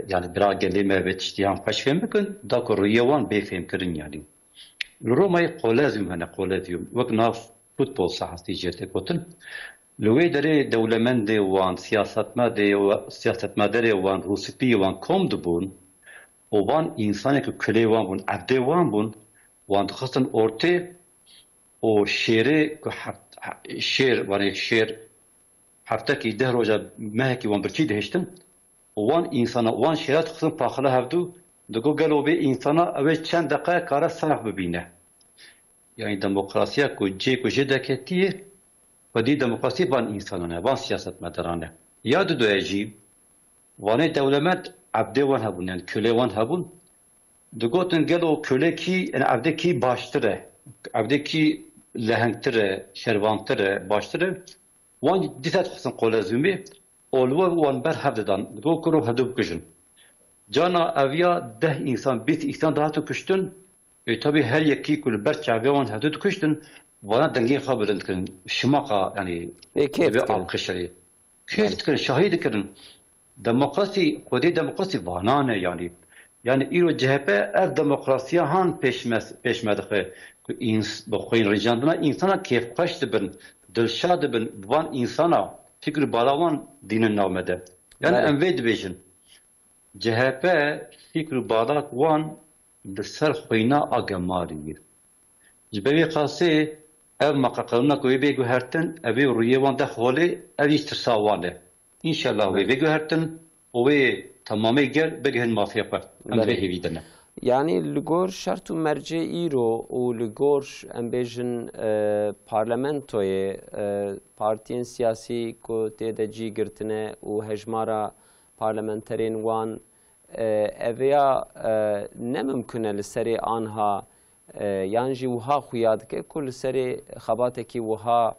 Yani bira gelê me vê tiştî han xweş fêm bikin, da ku rûyê wan bê fêmkirin yani. Li Romayê kolezyum hene, kolezyum. Wek nav futbol sahasî jê tê gotin. Li wê derê dewlemendê wan, siyasetmedarê wan, rûspiyê wan kom dibûn, û wan insanê ku kilê wan bûn, evdê wan bûn, wan dixistin ortê û şêrê ku şêr, wanê şêr heftekî deh roja mehekî wan birçî dihêştin, û wan insana, wan şêra dixistin paxila hevdû, digo gelo vê insana ew ê çend deqe kare serx bibîne. Yani demokrasiya ku cê ku jê deketiye, xwedî demokrasî van insanan e, van siyasetmedaran e. Ya didoye jî, wanê dewlemend evdê wan hebûn, yani kilê wan hebûn, digotin gelo kilekî, yani evdekî baştir e, evdekî lehengtir e, şervantir e, baştir e, wan dîsa dixistin kolezyumê, û li we wan ber hev didan, digo ku rû hevdû bikijin. Cana eviya 10 insan, 20 insan daha tu kuştun, tabi her yekî ku li ber çavê wan hevdû dikuştin, wana dengê xwe bilind kirin, şimaqa yani kêf alqişerê. Kêf dikirin, şahî dikirin. Demokrasî, xwedê demokrasî vanan e yani. Yani îro CHP ev demokrasiya han pêşme dixe. Ku bi xwên rêjandina insana kêfxweş dibin, dilşad dibin, van insana fikr bala wan dînin nav me de. Yani em vê dibêjin. CHP fikr balak wan لسر خوینا آگماریه جبهی خاصه ev maqaqalına koyu be guhertin evi ruye van de xole evi tırsawane İnşallah ve guhertin o ve tamamı gel beghen mafya par andre hevidene yani ligor şartu merci iro o ligor embejin parlamentoye partiyen siyasi ko tede ci girtine o hejmara parlamenterin wan evya ne mümkün seri anha yani وها خویاد که کل سری خباته کی وها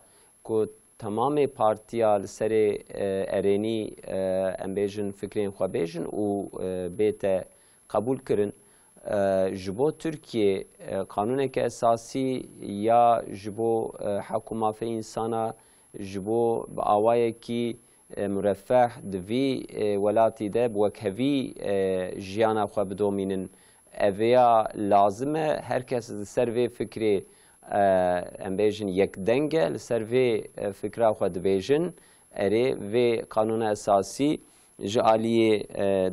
کو تمام پارتیا سری ارینی امبیجن فکرین خو بیجن او بیت قبول کرن جبو ترکیه قانون که اساسی یا جبو حکومت فی انسانا جبو آوای کی مرفه دوی ولاتی ده بوکهوی جیانا خو بدومینن اویا لازمه هر کس سر وی فکری امبیجن یک دنگه سر وی فکر خود بیجن اری وی قانون اساسی جالی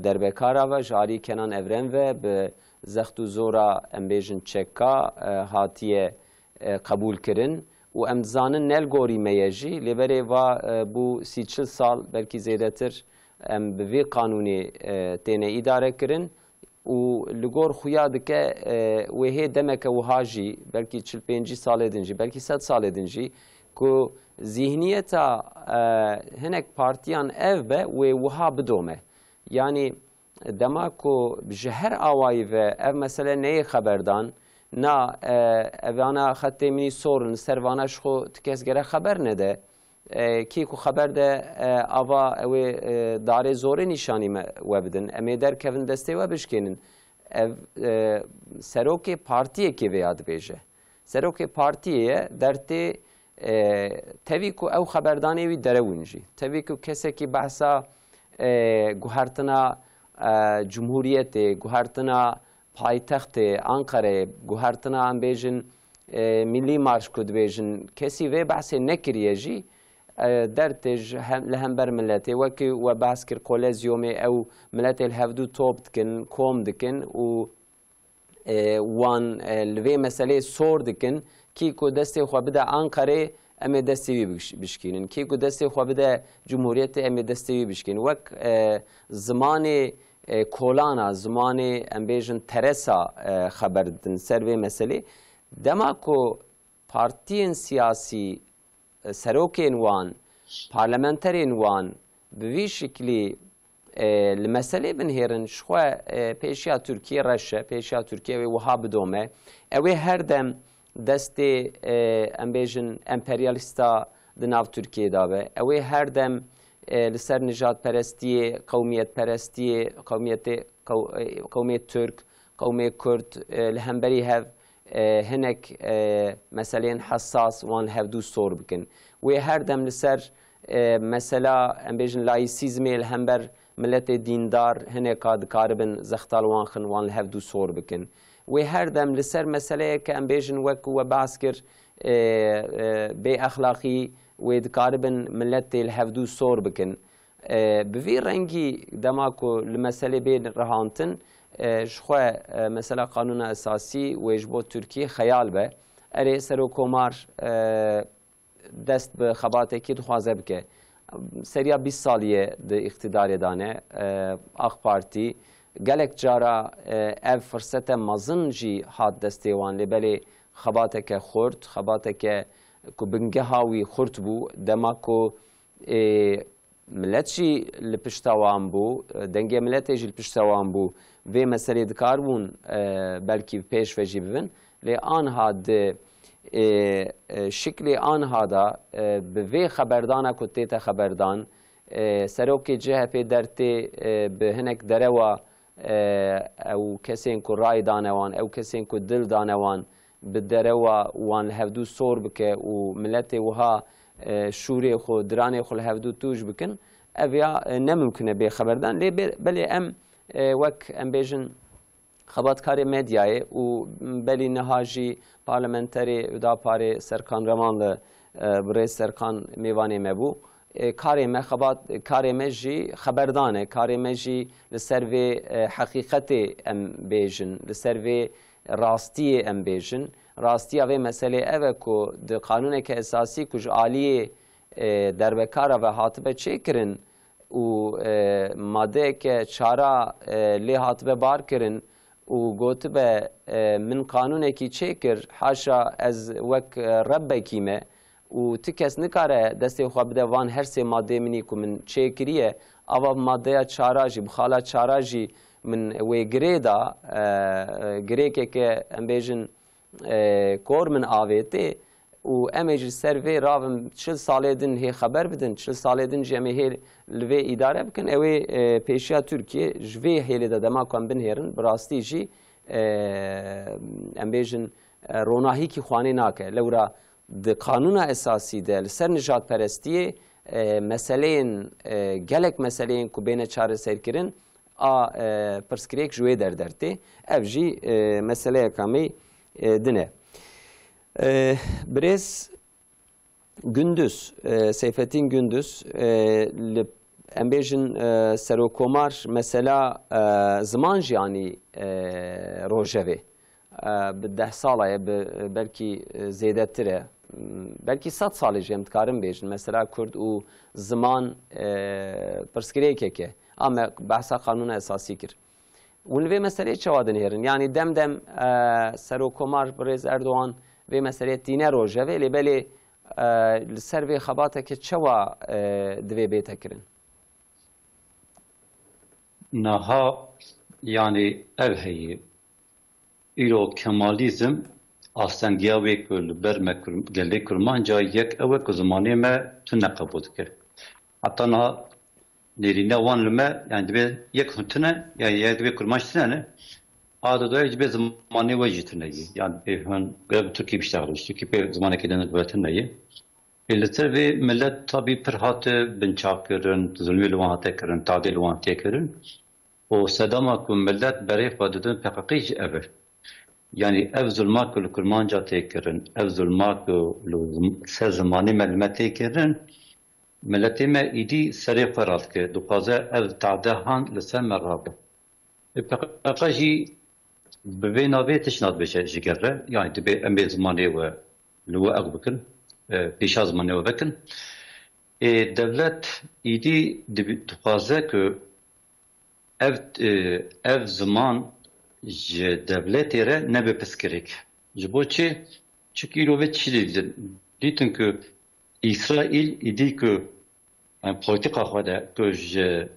دربکارا و جالی کنان اورن و به زخت و زورا امبیجن چکا هاتیه قبول کرن و امزانن نل گوری میجی لیبره و بو 30 سال بلکی زیاده تر به وی قانونی تینه اداره کرن و لگور خویا دکه وهی دمک وهاجی بلکی 45 سال دنجی بلکی 100 سال دنجی کو ذهنیتا هنک پارتیان اف به و وها بدومه یعنی دما کو بجهر آوای و اف مثلا نه خبردان نا اوانا خط منی سورن سروانش خو تکس گره خبر نده کی کو خبر ده آوا و داره زوره نشانی و بدن امی در کفن دسته و بشکنن سروک پارتیه که ویاد بیجه سروک پارتیه درته تاوی کو او خبردانه وی درونجی تاوی کو کسی که بحثا گوهرتنا جمهوریت گوهرتنا پایتخت انقره گوهرتنا ام بیجن ملی مارش کد بیجن کسی وی بحث نکریه جی درتج لهمبر ملتي وكي وباسكر كوليزيومي او ملتي الهفدو توب دكن كوم دكن و وان لوي مسألة صور دكن كيكو دستي خو بدا أنقرة أم دستي بشكينن كيكو دستي خو بدا جمهورية أم دستي بشكين وك زمان كولانا زمان أم بيجن ترسا خبر دن سروي مسألة دماكو بارتين سياسي سروکین وان پارلمانترین وان به وی شکلی المسئله بنهرن شخوا پیشیا ترکیه رشه پیشیا ترکیه و وها بدومه اوی هر دم دست امبیجن امپریالیستا دناو ترکیه دابه اوی هر دم لسر نجات پرستی قومیت ترک قومیت کرد لهمبری هف هنک مثلا حساس وان هفدو صور بکن و هر دم لسر مثلا امبیجن لایسیزمی الهمبر ملت دیندار هنک کاد کاربن زختال وان خن وان هفدو صور بکن و هر دم لسر مثلا که امبیجن وک و باسکر به اخلاقی و کاربن ملت الهفدو صور بکن بوی رنگی دماکو لمساله بین رهانتن شخوا مثلا قانون اساسی وجبو ترکیه خیال به اری سرو کومار دست به خباته کی دخوازه بکه سریا 20 سالیه ده اقتدار دانه اخ پارتی گلک جارا اف فرصت مزن جی هات دستیوان لبلی خباته که خورد خباته که بنگه هاوی خورد بو دما کو ملت جی لپشتوان بو دنگه ملت جی لپشتوان بو و مسئله دکار بون بلکی پیش وجی ببین لی آنها ده شکل آنها دا به وی خبردانه کتیت خبردان سروکی جه پی درتی به هنک دروا او کسین کو رای دانوان او کسین کو دل دانوان به دروا وان هفدو صور بکه و ملت وها شوری خو درانی خو هفدو توج بکن اویا نممکنه به خبردان لی بلی ام وک ام بیجن خباتکاری مدیای و بلی نهاجی پارلمانتری دا پاره سرکان رمانل برای سرکان میوانی مبو کاری ما خبات کاری ما جی خبردانه کاری ما جی لسر و حقیقت ام بیجن لسر و راستی ام بیجن راستی اوه مسئله اوه کو د قانون که اساسی کج عالی در بکار و هاتبه چه کرن و ماده که چارا لی هاتبه بار کرن و گوت به من قانون کی چه کر حاشا از وک رب کیمه و تکس نکاره دسته خواب بده وان هر سه ماده منی کو من چه کریه اوا ماده چارا جی بخالا چارا جی من وی گریدا گریکه که ام بیجن کور من آویته و امیج سروی راوم 40 ساله دن هی خبر بدن 40 ساله دن جمعه هی لوی اداره بکن اوی پیشیا ترکیه جوی هیلی دا دما کن بن هیرن براستی جی ام بیجن روناهی کی خوانی ناکه لورا د قانون اساسی ده لسر نجات پرستیه مسئلین گلک مسئلین کو بین چاره سیر کرن پرسکریک جوی درته اف جی مسئله کامی dine. Brez Gündüz, Seyfettin Gündüz, embejin serokomar mesela zaman yani rojeve. Bi 10 salaya belki zeydettire, belki 100 salı cemtkarım bejin. Mesela Kurd u zaman perskireyke ama bahsa kanuna esası kir. ولوی مسئله چوادن هرن یعنی دم سروکمار برز اردوان و مسئله تینه روژه ولی بله سر و خباته که چوا دوی بیتا کرن نها yani ev heyi ilo kemalizm aslında ve kul berme geldi kurmanca yek ev ku zamanı me tünne kabul ke hatta na nerine wan lüme yani be yek huntune yani yek be kurmaştına adı da hiçbir zamanı vacitine yani hın grab Türkiye biştağır Türkiye zamanı keden vetinne Milletler ve millet tabi perhat binçak kırın zulmü lüvante kırın tadil lüvante kırın o sedama ku millet berif vadidin PKK ev yani ev zulmak ku kurmanca tekirin ev zulmak ku se zamanı melmete kırın ملتي إيدي سري فرات كه دقازة أو تعدهان لسان مرابة. بقاجي ببينا بيتش ناد بيش جرة يعني تبي أمي زماني و لو أقبكن بيش زماني وبكن. الدولة إيدي دقازة كه أو زمان دولة ترى نبي بسكريك. جبوتشي شكيلو بتشيل ديتن كه İsrail idi ki yani politika xwede ku ji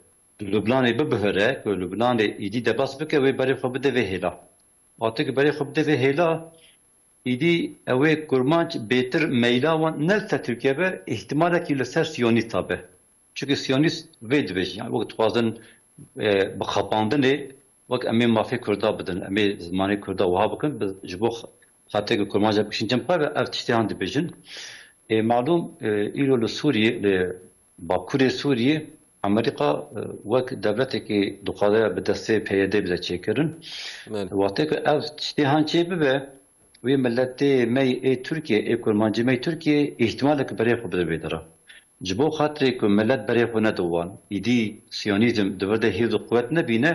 Lubnanê bibihire ku Lubnanê îdî debas bike wê berê xwe bide vê hêla. Atik berê xwe bide vê hêla îdî ew ê kurmanc bêtir meyla wan nelse Tirkiye be ihtimalekî li ser Siyonîsta be. Çünkü Siyonîst vê dibêjin yani wek dixwazin bi xapandinê wek em ê mafê Kurda bidin em ê zimanê Kurda wiha bikin ji bo xatirê kurmanca bikişin cem ve ev tiştihan dibêjin. معلوم إيرو لسوريا لباكوري سوريا أمريكا وك دولتك دقادة بدسته بيده بده چيكرن وقتك أو تشتهان چه ببه وي ملتي مي تركيا كرمانجي مي تركيا احتمالك بريخ بده بيدرا جبو خاطري كو ملت بريخ ندوان إيدي سيونيزم دورده هيد قوت نبينه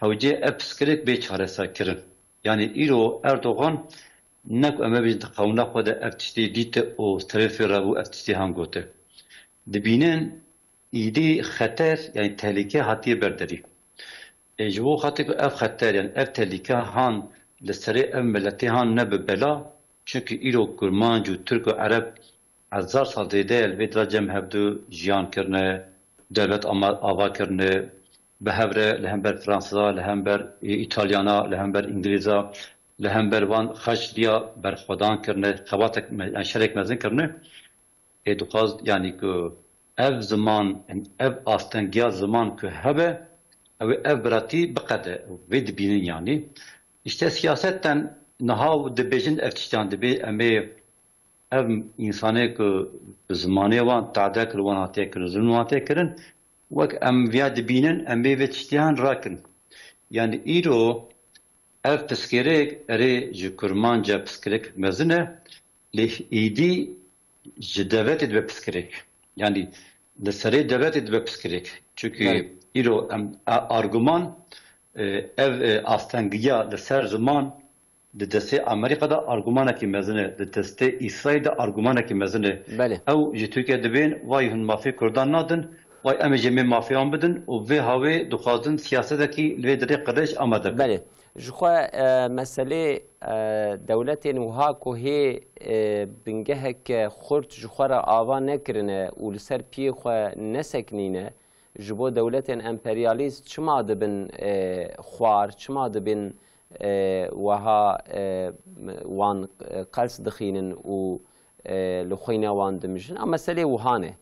هوجي أبسكريك بيچاره ساكرن يعني إيرو أردوغان نکو اما بیشتر قانون خود افتشتی دیت او طرف رو افتشتی هم گوته. دبینن ایده خطر یعنی تهلیکه حتی برداری. جو خاطر که اف خطر یعنی اف تهلیکه هان لسری اف ملتی هان نب بلا چونکه ایرو کرمان جو ترک و عرب 1000 سال دیده البته راجم هفدو جیان کرنه دولت آوا کرنه به هفره لهمبر فرانسا لهمبر ایتالیانا لهمبر انگلیزا لهمبر وان خشلیا برخودان کرنه خواتک شرک مزن کرنه ادوخاز یعنی که ev zaman ev aslında zaman ki hebe ev brati baqade ve dibinin yani işte siyasetten nahav dibejin eftiştan dibi eme ev insanı ki zamanı van taada kırvan hatiye kırın zulm hatiye kırın ve em via dibinin eme ve tiştihan rakın yani iro ev psikerek ere jukurmanca psikerek mezine leh idi جداوت به پسکرک یعنی لسری دولت دبک پسکریک چونکه ایرو ارگومان ev astengiya li ser ziman di destê Amerîka da argûmanekî mezin e, di destê İsraîl de argûmanekî mezin e. Ew ji Tirkiye dibên vay hûn mafê Kurdan nadin, vay em ê jê mafeyan bidin û vê havê dixwazin siyasetekî li vê derê qirêj amade bin. Belê. Ji xwe meselê dewletên wiha ku hê bingeheke xurt ji xwe re ava nekirine û li ser piyê xwe neseknîne, ji bo dewletên emperyalîst çima dibin xwar, çima dibin wiha wan qels dixînin û li xwîna wan dimijin. Em meselê wiha ne.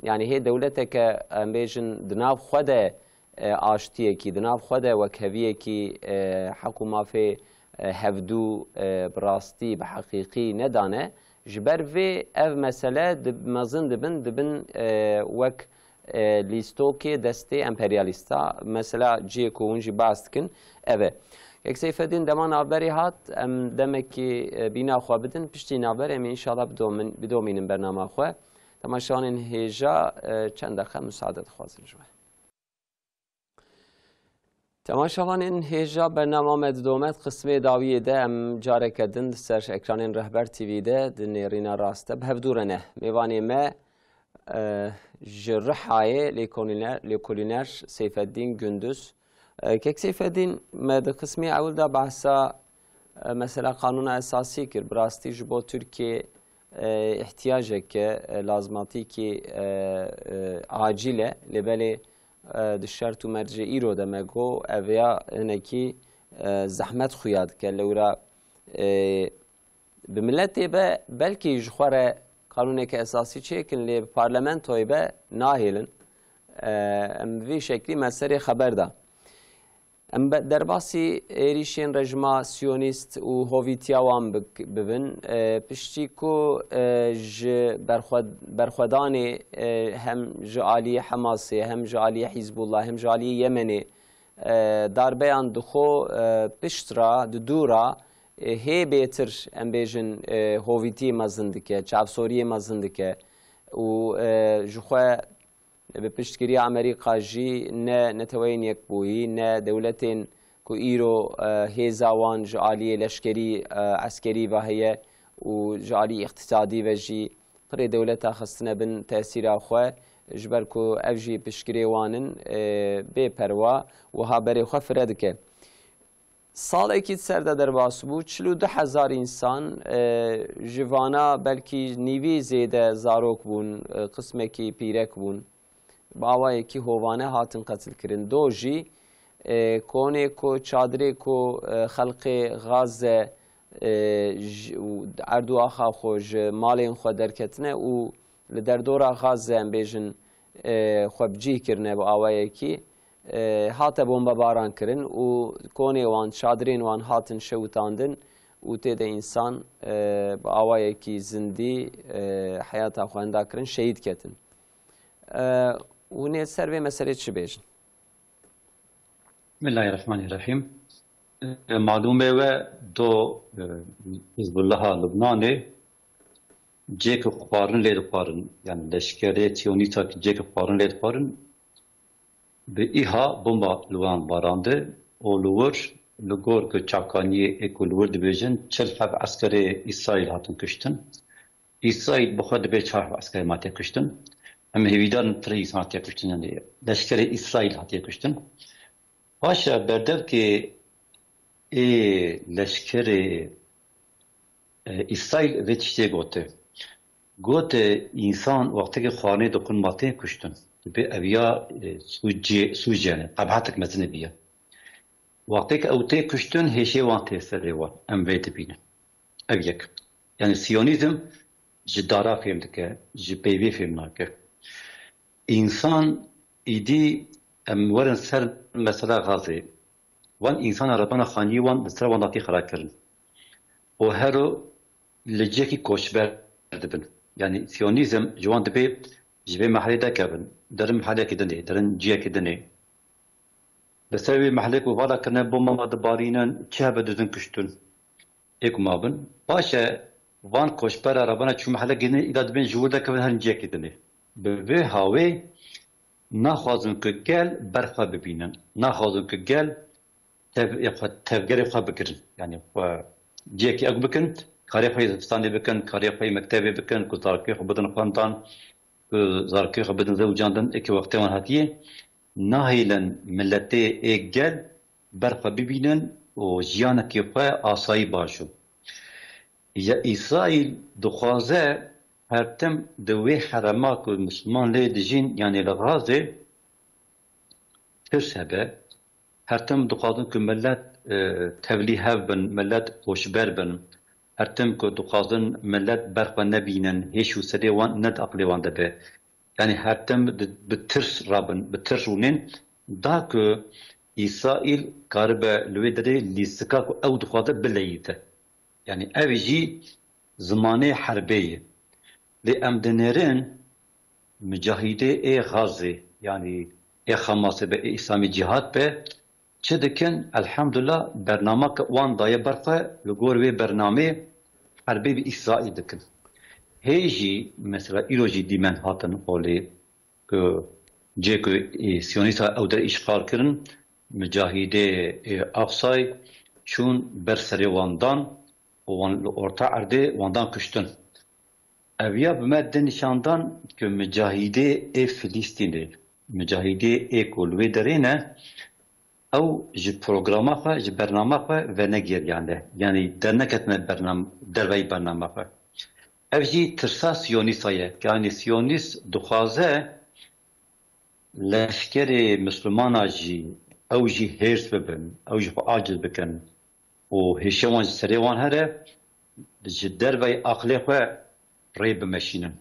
Yani hê dewleteke em bêjin di nav xwe de aştiyekî, di nav xwe de wekheviyekî hek û mafê hevdû bi rastî bi heqîqî nedane, ji ber vê ev mesele mezin dibin wek lîstokê destê emperyalîsta. Mesela ciyê ku hûn jî bas dikin ev e. Yek Seyfeddîn dema navberê hat, em demekî bîna xwe bidin, piştî navber em ê înşallah bidomînin bernama xwe. Temaşanên hêja çend deqe müsaade dixwazin ji we. Temaşavanên hêja bernama me didomet qismê dawiyê de em careke din li ser ekranên Rehber TV'de di nêrîna rast de bi hevdû re ne. Mêvanê me ji Rihayê lêkolîner Seyfeddîn Gündüz. Kek Seyfeddîn me di qismê ewil de behsa mesela Kanûna Esasî kir. Bi rastî ji bo Tirkiye ihtiyaceke lazmatîkî acîl e lêbelê di şert û mercê îro de me got ev ya hinekî zehmet xuya dike lewra bi milletê be belkî ji xwe re kanûneke esasî çêkin lê parlamentoyê be nahêlin. Em vî şeklî me serê xeber da. Em derbasî êrîşên rejima Siyonîst û hovîtiya wan bibin, piştî ku ji berxwedanê hem ji aliyê Hemasê, hem ji aliyê Hîzbullah, hem ji aliyê Yemenê darbeyan dixo pişt ra, di dû ra hê bêtir em bêjin hovîtiyê mezin dike, çavsoriyê mezin dike û ji xwe bi piştgiriya Amerîka jî ne neteweyên yekbûyî, ne dewletên ku îro hêza wan ji aliyê leşkerî eskerî ve heye û ji aliyê iqtisadî ve jî pirê dewleta xistine bin tesîra xwe ji ber ku ev jî piştgirê wan in bêperwa wiha berê xwe fire dike. Salekî ser de derbas bû 42,000 însan ji vana belkî nîvî zêde zarok bûn, qismekî pîrek bûn. Bi awayekî hovane hatin qetilkirin. Do jî konê ku çadirê ku xelkê Gaze erdû axa xwe ji malên xwe derketine û li derdora Gaze em bêjin xwe bicih kirine bi awayekî hate bombebaran kirin û konê wan, çadirên wan hatin şewitandin û têde însan bi awayekî zindî heyata xwe henda kirin, şehîd ketin. Hûn ê ser vê meselê çi bêjin? Bismillahirrahmanirrahim. Malûmê we do Hizbullaha Lubnanê cêkî xwarin lê dixwarin, yani leşkerê Siyonîstakî cêkî xwarin lê dixwarin bi îha bomba li wan barandê û li wir li gor ku çavkaniyê ku li wir dibêjin 40 eskerê İsraîl hatin kuştin. İsraîl bi xwe dibê 4 eskerê ma tê kuştin. Em hêvîdarin tirê însan hatiye kuştin, yani leşkerê İsraîl hatiye kuştin. Paşa berdevkê leşkerê İsraîl vê tiştê gote. Gote însan wextekê xwarinê dixwin ma tê kuştin. Dibe ev ya sûciyane, qebhetek mezin biye. Wextekê ew tê kuştin hêşê wan tê serê wan. Em vê dibînin. Ev yek. Yani Siyonîzm ji dara fêm dike, ji peyvê fêm nake. İnsan îdî em werin ser mesela Gazê. Wan însan rebana xaniyê wan li ser wan datî xera kirin. O hero li ciyekî koçber dibin. Yani Siyonîzm ji wan dibe ji vê mehelê dekevin. Derin mehelekê dinê, derin ciyekê dinê. Li ser wê mehelê ku vala kirine bomba dibarînin, çi hebe dizin kuştin. Ê ku mabin. Paşe van koçbera rebana çû mehelekê dinê îla dibin ji wir dekevin herin ciyekê dinê. به هاوی نخوازن که گل برخوا ببینن نخوازن که گل تفگری خواه بکرن یعنی جیکی اگ بکن کاری خواه زبستانی بکن کاری خواه مکتبی بکن که زارکی خواه بدن خواندان که زارکی خواه بدن زوجاندن اکی وقتی وان هاتیه نهیلن ملتی ایک گل برخوا ببینن و جیانکی خواه آسایی باشو یا اسرائیل دخوازه هرتم دوی حرما که مسلمان لی دجین یعنی لغازه ترس هبه هرتم دخوازن که ملت تبلیه بن ملت خوشبر بن هرتم که دخوازن ملت برخوا نبینن هیچ و سری وان ند اقلی وان دبه یعنی هرتم بترس رابن بترس رونین دا که اسرائیل کاربه لوی داره لیستکا که او دخوازه بلیته yani ev jî zimanê herbê ye lê em dinêrin mücahidê ê Gazê yani ê Hamasê be ê İslamî cihad be çi dikin elhamdülillah bernameka wan daye berxwe li gor wê bernamê herbê bi İsraîl dikin hê jî mesela îro jî dîmen hatin holê ku cê ku Siyonîsta ew de îşgal kirin mücahidê ê Aqsay çûn ber serê wan dan orta erde wandan kuştun. Evya bime nişandan ki mücahide Filistin'de mücahide kulübe derine ev ji programa xwe ji bername xwe ve negiriyane yani dernek etme dervey bername xwe. Ev jî tirsa Siyonîsta ye yani Siyonîst dixwaze leşkerê Müslümana jî ew jî hêrs bibin ew jî xwe aciz bikin و هشوان سریوان هره در وی عقلی خو ری بمشینن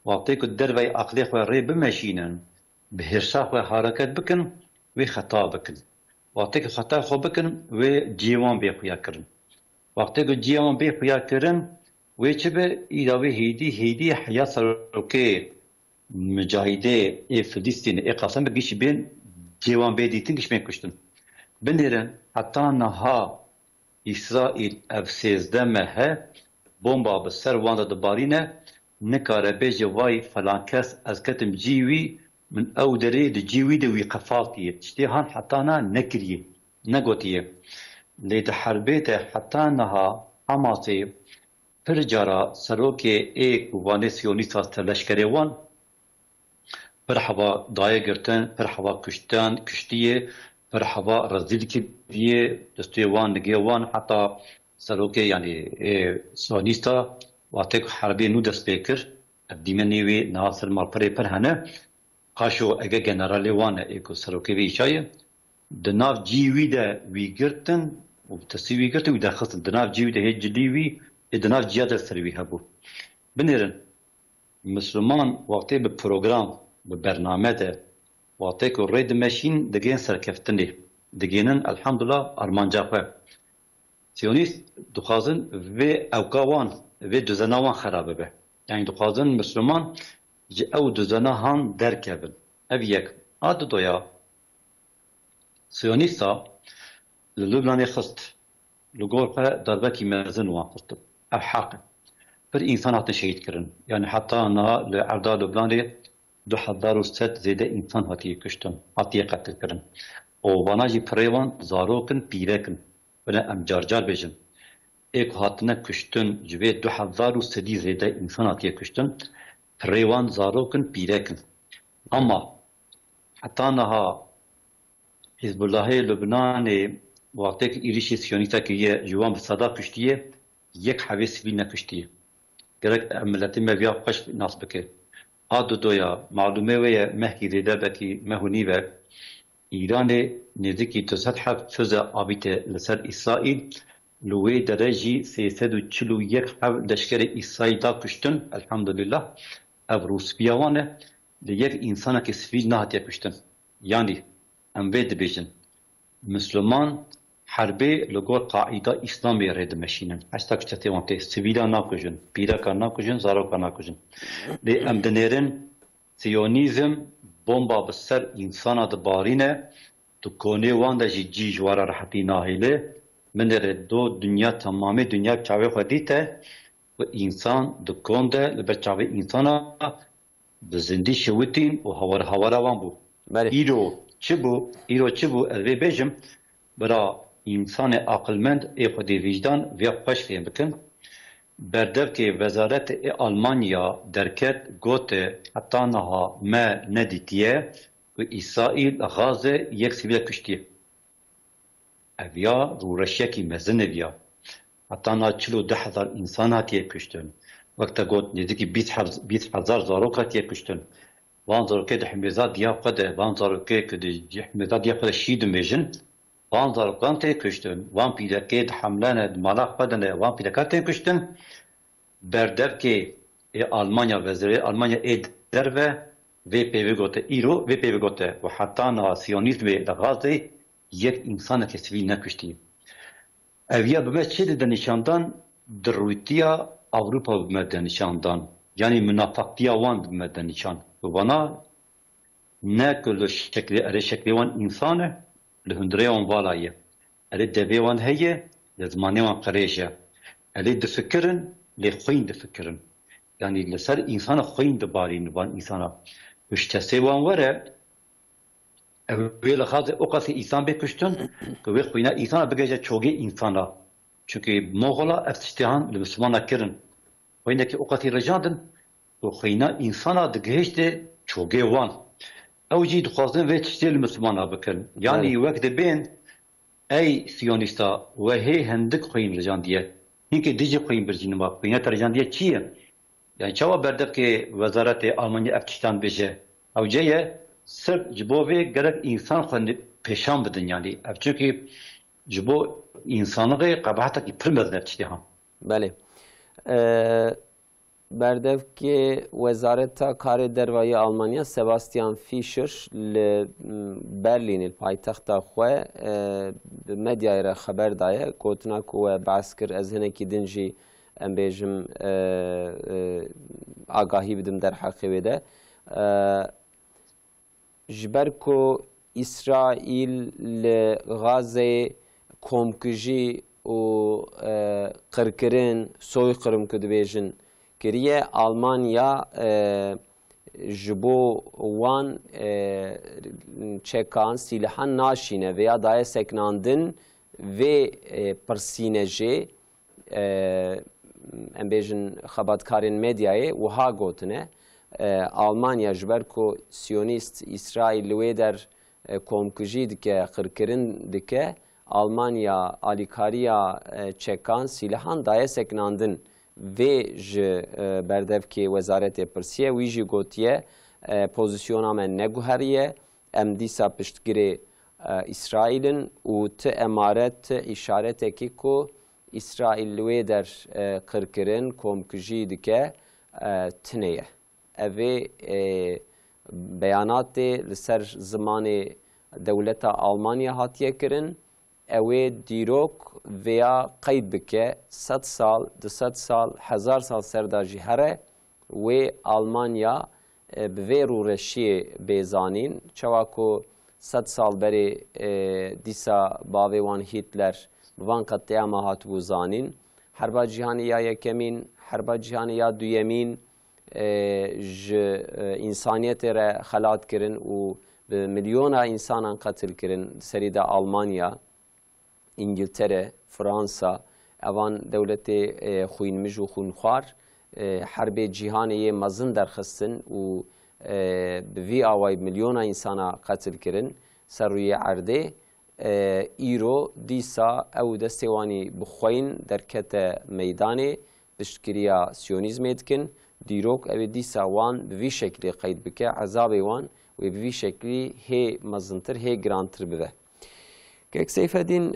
وقتی که در وی عقلی خو ری بمشینن به هرسا خو حرکت بکن و خطا بکن وقتی که خطا خو بکن و جیوان بی خویا کرن وقتی که جیوان بی خویا کرن و چه به ایداوی هیدی حیات سروکی مجاهده فلسطین اقاسم بگیش بین جیوان بی دیتن گیش بین کشتن بنیرن حتی نها İsrail ev sêzdeme he bomba bi ser wan de dibarîne nikare bêje vay falan kes ez ketim cîwî min ew derê di cîwî de wî qefatiye tiştê han hetana nekiriye negotiye lê di herbê de heta niha Hamasê pir cara serokê ê wanê Siyonîsta leşkerê wan pir heva daye girtin pir heva kuştiye پر هوا رزیل کی دیه دستوان نگهوان حتی سروکه یعنی سیونیستا وقتی که حربی نو دست بکر دیمنی وی ناصر مالپره پر هنه قاشو اگه جنرالی وانه ایکو سروکه وی شایه دناف جیوی ده وی گرتن و تصوی گرتن وی ده خستن دناف جیوی ده هیچ جدی وی دناف جیاده سروی هبو بنیرن مسلمان وقتی به پروگرام به برنامه ده وقتی که رید ماشین دگین سرکفتنی دگینن الحمدلله ارمانجا خو سیونیست دخوازن و اوکاوان و düzenavان خرابه به یعنی دخوازن مسلمان جه او düzena han derkebin ev yek adı doya سیونیستا لبنانی خست لگور خو دarbeki mezin وان خست ev حق bir insan hatı şehit kirin yani hatta na لعردا لبنانی 2007 زیده انسان هاتیه کشتن هاتیه قتل کردن و واناجی پریوان زاروکن پیرکن بنا ام جار بیجن ایک هاتنه کشتن جوی 2003 زیده انسان هاتیه کشتن پریوان زاروکن پیرکن اما حتی نها حزب الله لبنان وقتی که ایریشی سیونیستا که یه جوان بصدا کشتیه یک حوی سیویل نکشتیه گرک ملتی مویا خوش ناس بکر آدو دویا معلومه ویا مهکی ریده بکی مهونی و ایران نزدیکی 207 فوز آبیت لسر اسرائیل لوی درجی 341 لشکر اسرائیل دا کشتن الحمدلله او روس بیاوانه لیک انسان که سویل نهاتیه کشتن یعنی اموید بیجن مسلمان حربی لگور قاعده اسلامی رد مشینن هشتا کشتی وانته سویلا ناکجن پیرکا ناکجن زاروکا ناکجن لی امدنیرن سیونیزم بومبا بسر انسان دبارینه تو کونه وانده جی جوارا راحتی ناهیله من دو دنیا تمامی دنیا چاوی خودیته و انسان دو کونده لبر چاوی انسانا بزندی شوتین و هوارا وان بو بله ایرو چی بو اوی بیجم برا انسان عقلمند ای خودی وجدان وی خوش فهم بکن بردر که وزارت آلمانیا درکت گوت حتی نها ما ندیتیه و اسرائیل غازه یک سیویل کشتیه اویا رو رشیکی مزن اویا حتی نا 40,000 انسان هاتیه کشتن وقت گوت نزدیکی 20,000 زاروک هاتیه کشتن وان زاروکه ده حمیزات دیا خده وان زاروکه که ده حمیزات دیا خده شید میجن وان زاروکان تیه کشتن وان پیدکه ده حملانه ده مالا خدنه وان پیدکه تیه کشتن بردر که آلمانیا وزیر آلمانیا در و پیوی گوته ایرو و پیوی گوته و حتی نا سیونیزم ده غازه یک انسان که سویل نکشتی اویا بمه چه ده نشاندان در رویتیا Avrupa bime nişandan yani münafaktiya wan bime nişan ve bana ne kullu şekli wan insanı li hundre wan valaye eli devê wan heye li zmanê wan qirêje eli difikirin lê xwîn difikirin yani li ser insana xwîn dibarîn wan insana piştesê wan were ev wê li xazê o qasî însan bê kuştin ku wê xwîna insana bigêje çogê insana çünkü Moğol'a eftiştihan li Müslümana kirin وینکی اوقاتی رجاندن و خینا انسانا دگهشت چوگه وان او جی دخوازن و تشتیل مسلمان ها بکن یعنی وقت بین ای سیونیستا و هی هندک خوین رجاندیه اینکه دیجی خوین برجین ما خوینه رجاندیه چیه yani çava berdek ki Vezaret Almanya eftiştan beje او جیه sırf cibovi gerek insan خوندی peşan بدن yani çünkü cibo insanlığı kabahata ki pırmez neftiştihan بله بردف که وزارت کار دروایی آلمانیا سباستیان فیشر ل برلین پایتخت خو مدیا را خبر داده گوتنا کو بحث کر از هنه کی دنجی ام بیجم آگاهی بدم در حقیقت جبر کو اسرائیل ل غزه کمکجی و قرکرین سوی قرم کد بیجن کریه آلمانیا جبو وان چکان سیلحان ناشینه ویا دای سکناندن و پرسینجه ام بیجن خبرکارین مدیای و ها گوتنه آلمانیا جبر کو سیونیست اسرائیل وی در کمکجی دکه قرکرین دکه Almanya alikariya çekan silahın daya seknandın ve ji berdevki wezarete pirsiye wî jî gotiye pozisyona me neguheriye em dîsa piştgirê İsraîlin û ti emaret ti îşaretekî ku İsraîl li wê der qirkirin komkujî dike tune ye ev ê beyanatê li ser zimanê dewleta Almanya hatiye kirin اوی دیروک ویا قید بکه 100 سال 200 سال 1000 سال سرداجی هره و آلمانیا به رو رشی بیزانین چواکو 100 سال بری دیسا باویوان هیتلر وان قطعه هات بوزانین حرب جهانی یا یکمین حرب جهانی یا دویمین انسانیت را خلات کرن و به میلیون انسان قتل کرن سرید آلمانیا İngiltere, Fransa, evan devleti xuyinmiş û xunxwar herbê cîhanê mezin derxistin û bi vî awayî milyona insana qetil kirin ser rûyê erdê îro dîsa ew destê wanî bixweyin derkete meydanê piştgiriya siyonîzmê dikin dîrok ew ê dîsa wan bi vî şeklî qeyd bike ezabê wan wê bi vî şeklî hê mezintir hê girantir bibe Kek Seyfeddin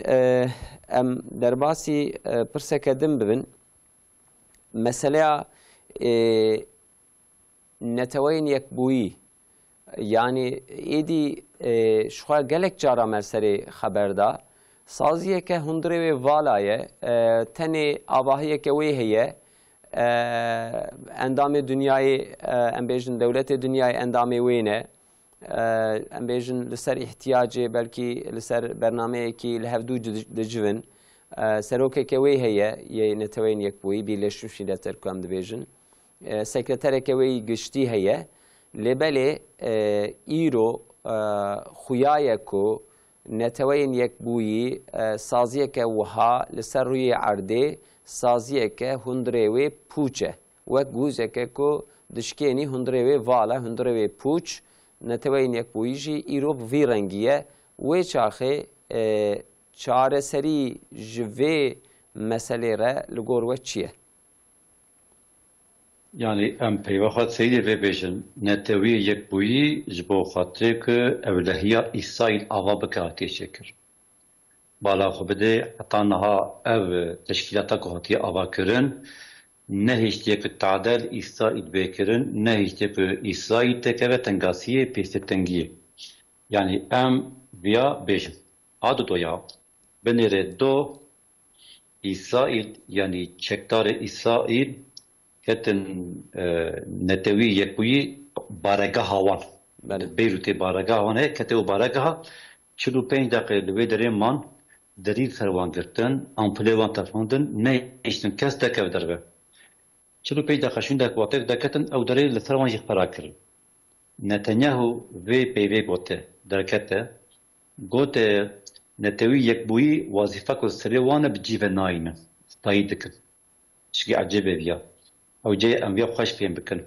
em derbasî pirseke din bibin meseleya neteweyên yekbûyî yani êdî ji xwe gelek cara me serê xeber da saziyeke hundirê wê vala ye tenê avahiyeke wê heye endamê dünyayê em bêjin dewletê dünyayê endamê wê ne em bêjin li ser ihtiyacê belkî li ser bernameyekî li hevdû dicivin serokeke wê heye yê neteweyên yekbûyî Birleşmiş Milletler ku em dibêjin sekretereke wê giştî heye لبله ایرو خویای کو نتوین یک بویی سازیه که وها لسر روی عرده سازیه که هندروی پوچه و گوزه که کو دشکینی هندروی والا هندروی پوچ نتوین یک بویی جی ایرو بوی رنگیه و چاخه چاره سری جوه مسئله را لگور و چیه؟ يعني ام پیوخات سیدی و بیشن نتوی یک بویی جبو خاطره که اولهیا ایسایل آوا بکاتی شکر بالا خو بده حتی نها او تشکیلاتا که هاتی آوا کرن نهیشتی که تعدل ایسایل بکرن نهیشتی که ایسایل تکوه تنگاسیه پیست تنگیه يعني ام بیا بیشن آدو دویا بنیره دو ایسایل يعني چکتار ایسایل هتن نتوی یک بویی بارگاه هوان بیروتی بارگاه هوان ہے کتو بارگاه 45 دقیقه لوی دریم من دریل سروان گرتن امپلیوان تفاندن نه اشتن کس دکو دربه 45 دقیقه شون دک وقت دکتن او دریل لسروان جیخ پرا کرن نتنیاهو وی پیوی گوته درکته گوته نتوی یک بویی وظیفه که سروان بجیو ناینه ستایی دکن شکی عجبه بیا او جاي انبياء خوش فهم بكن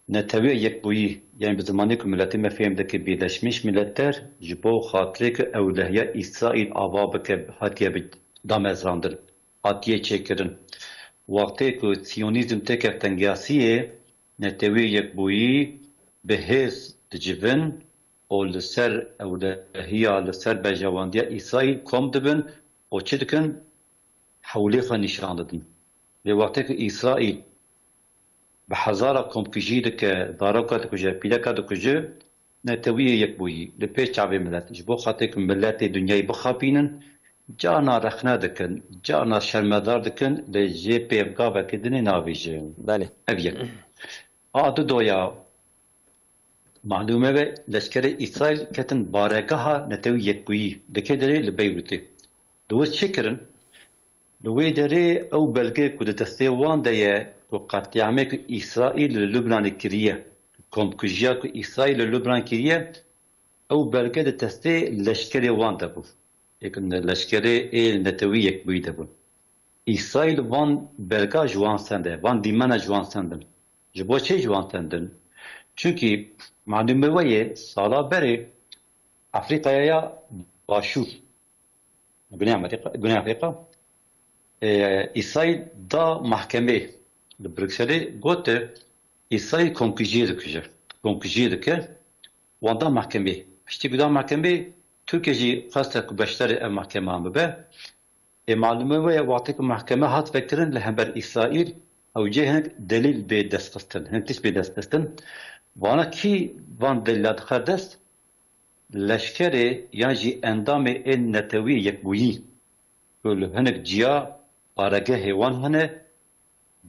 نتوي يك بوي يعني بزمانك ملتي ما فهم دك بيدشمش ملتر جبو خاطرك اولهيا اسرائيل اوابك هاتيه دامزراندر هاتيه چكرن وقتی که سیونیزم تکر تنگاسیه نتوی یک بویی به حس دجبن او لسر اولهيا لسر بجوانديا اسرائيل کم دبن او چه دکن حولی خوا نشان دادن لوقتی که اسرائیل به هزار کمکجی دکه داروکا دکجه پیلکا دکجه نتوی یک بویی لپیش چاوی ملت جبو خاطر که ملت دنیای بخابینن جانا رخنا دکن جانا شرمدار دکن لجه پیبگا وکدنی ناویجه بله اویه آدو دویا معلومه به لشکر اسرائیل کتن بارگاه نتوی یک بویی دکه داره لبیروتی دوست چکرن لوی داره او بلگه کود دسته وان دایه که قطعامه که اسرائیل لبنان کریه کمکجیا که اسرائیل لبنان کریه او بلگه دسته لشکر وان ده بود یکن لشکر ایل نتوی یک بویده بود اسرائیل وان بلگه جوان سنده وان دیمانه جوان سندن جبو چه جوان سندن چونکی معلومه ویه سالا بره افریقایا باشور گناه افریقا İsrail da mahkeme Brüksel'e gote İsrail komküciye dikece. Komküciye dike vanda mahkeme. İşte bir daha mahkeme Türkiye'ci hasta kubeşleri ev mahkeme amı be. Malumu ve vakti mahkeme hat vekirin lehaber İsrail او جهنگ دلیل به دست کستن هنگتیش به دست کستن وانا کی وان دلیلات خردست لشکر یعنی اندام این نتوی یک بویی کل هنگ جیا بارگه هیوان هنه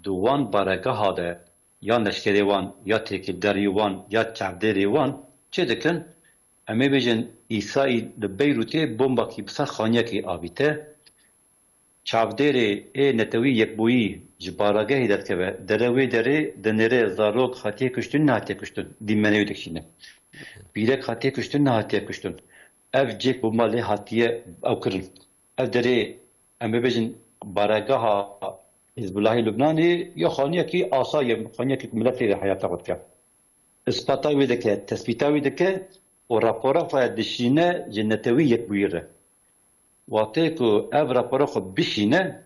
دوان بارگه هاده یا لشکر وان یا تکیداری وان یا چعبداری وان چه دکن امی بیجن ایسایی بیروتی بومبا کی بسر خانیه کی آبیته چعبداری نتوی یک بویی جبارگه هیدت که دروی دره دنره زاروک خطیه کشتون نه خطیه کشتون دیمنوی دکشینه بیرک خطیه کشتون نه خطیه کشتون اف جیک بومالی خطیه او کرن اف دره امی بیجن بارگه ها حزب الله لبنانی یا خانیه کی آسای خانیه کی ملت حیات خود کرد اثباتاوی دکه تثبیتاوی دکه و راپورا فاید دشینه جنتوی یک بویره وقتی که اف راپورا خود بشینه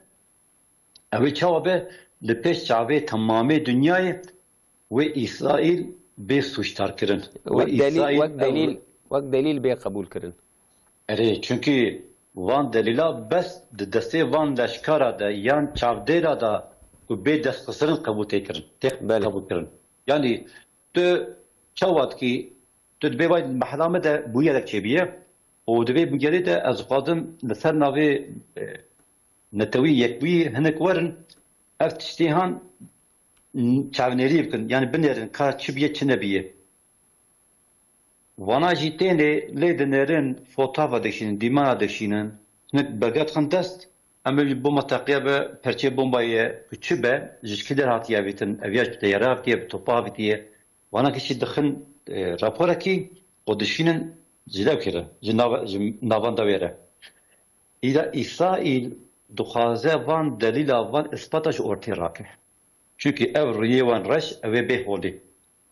اوی چاوه لپیش چاوه تمامی دنیای و اسرائیل به سوشتار کرن وقت دلیل به قبول کرن اره چونکی وان دلیلا بس دسته وان لشکارا دا یان چاودیرا دا و به دست قصرن قبول کرن قبول کرن یعنی تو چاوات کی تو دبی باید محرامه دا بویا دک چیبیه و دبی بگیری دا از قادم لسر ناوی نتوی یکوی هنک ورن اف تشتیهان چاونری بکن یعنی بنیرن کار چی بیه چی نبیه وانا جیتینه لیدنرین فوتاوا دکشینن دیمانا دکشینن هنک بلگات خان دست اما بوما تقیه به پرچه بومبایه کچه به جشکیدر هاتیه بیتن اویاش تیاره هاتیه به توپا هاتیه وانا كشي دخن راپوركي قدشينن جلاو كده جنابان دويره إذا إسرائيل دخازه وان دليل وان إثباتش أورتي راكه çünkü ev riyvan reş eve beholi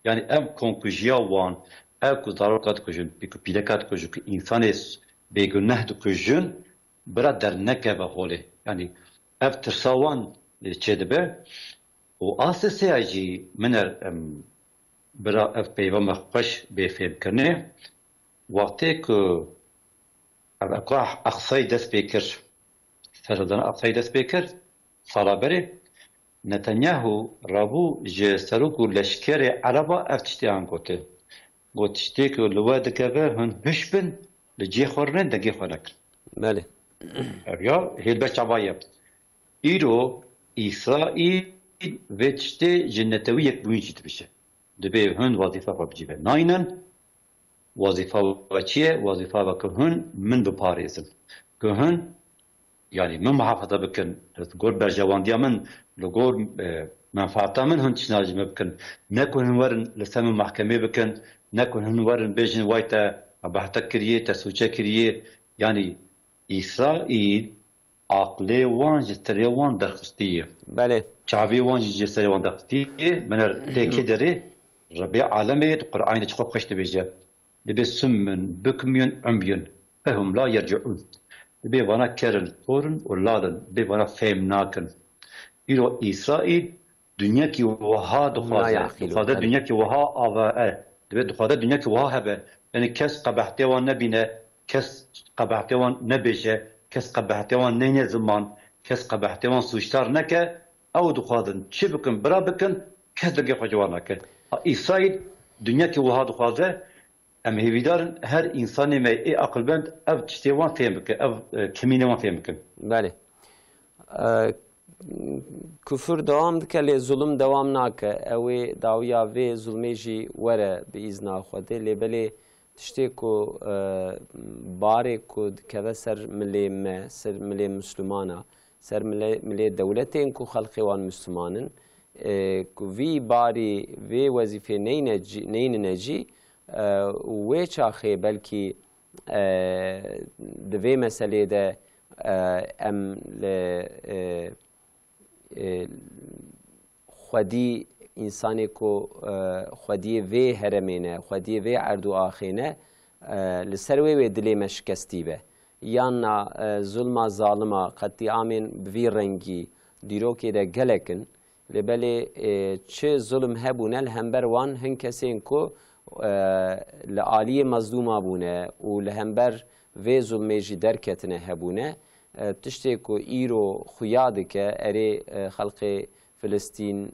yani ev konkujya wan ev ku zarokat kujun ku pilekat kujun ku insanes begunah du kujun bira derneke beholi yani ev tirsawan çedebe o asesiyacı mener bira ev peyvama xoş befem kene vakti ku اقرا اقصي دس بيكر سردنا اقصي دس بيكر صلابري نتنياهو رابو جسروكو لشكر عربا افتشتيان قوتي قوتشتي كو لوا دكابه هن هشبن لجي خورن دقي خورك بله يا هيل باش عبايا ايرو اسرائيل وچتي جنتويك بوينجت بشه دبي هن وظيفه بجيبه ناينن وظيفه وچيه وظيفه وكهن من بباريزن كهن يعني من محافظه بكن تقول برجوانديا من لقول منفعتا من هن تشناج ممكن نكون هنورن لسام المحكمه بكن نكون هنورن بيجن وايتا بحث كريه تسوچه كريه يعني اسرائيل عقلي وان جستري وان درخستيه بله شعبي وان جستري وان درخستيه من تكدري ربيع عالمي القران تشخو خشت بيجا لبي سمن بكمين عميون فهم لا يرجعون لبي وانا كرن قرن ولادن لبي وانا فهم ناكن إلى إسرائيل دنيا كي وها دخاذة دنيا كي وها آواء لبي دخاذة دنيا كي وها هبه يعني كس قبحتي وان نبينا كس قبحتي وان نبيجه كس قبحتي وان نين زمان كس قبحتي وان سوشتار نكه أو دخاذن شبكن برابكن كس دقي خجوانك إسرائيل دنيا كي وها دخاذة ام هیویدارن هر انسانی می ای عقل بند او تشتیوان فهم بکن او کمینوان فهم بکن بله küfür devam dike zulüm devam nake ew dawiya vê zulmê jî were bi îzna Xwedê lêbelê tiştê ku barê ku dikeve ser milê me ser milê Müslümana ser milê dewletên ku xelkê wan Müslümanin ku vî barî vê wezîfê neynine jî wê çaxê belkî di vê meselê de em li xwedî însanê ku xwediyê vê heremê ne xwediyê vê erd û axê ne li ser wê dilê me şikestî be yanna zulma zalima qetîamên bi vî rengî dîrokê de gelekin lêbelê çi zulm hebûne li hember wan hin kesên ku li aliyê mezlûma bûne û li hember vê zulmê jî derketine hebûne tiştê ku îro xuya dike erê xelkê Filistîn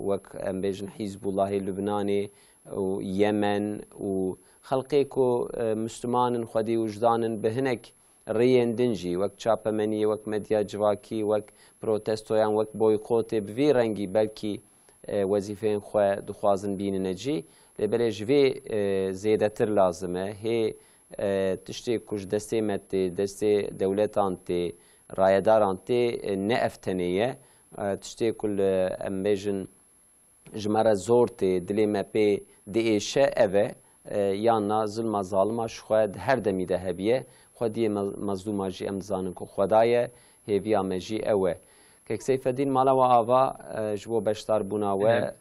wek em bêjin Hîzbullahê Lübnanê û Yemen û xelkê ku Müslümanin xwedî wijdanin bi hinek rêyên din jî wek çapemeniyê wek medya civakî wek protestoyan wek boykotê bi vî rengî belkî wezîfeyên xwe dixwazin bînine cî lêbelê ji vê zêdetir lazim e hê tiştê ku ji destê me tê destê dewletan tê rayedaran tê ne ev tenê ye tiştê ku em bêjin ji me re zor tê dilê me pê diêşe ev e yanna zilma zalima ji xwe di her demî de hebiye xwediyê mezlûma jî em dizanin ku xweda ye hêviya me jî ew e kek Seyfeddîn mala we ava ji bo beşdarbûna we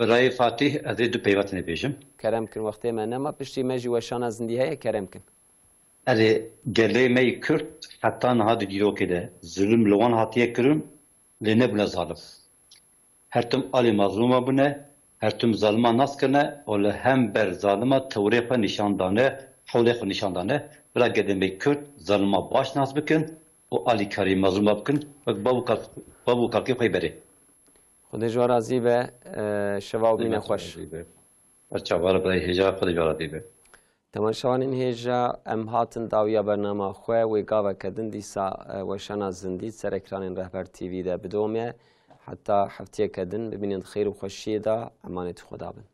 برای فاتح از دو پیوست نبیشم. کرم کن وقتی من نما پشتی مجی وشان از زندگی های کرم کن. از گله می کرد حتی نهاد دیرو کده ظلم لوان هاتیه کرم لینه بنا ظالم. هر تم علی مظلومه بونه هر تم ظالما ناس کنه ولی هم بر ظالما توریق نشاندانه حولیق نشاندانه برای گله می کرد ظالما باش ناس بکن و علی کاری مظلومه بکن و بابو کارکی خواهی بره. خدا جوار راضی به شوا و بین خوش. چهار برای هجا خدا جوار راضی به. تماشاوانین هجا ام هاتن داویا برنامه خواه و گاوا کردن دیسا وشانا زندید سر اکران رهبر تیوی ده بدومه حتی هفته کردن ببینید خیر و خوشی ده امانت خدا بن.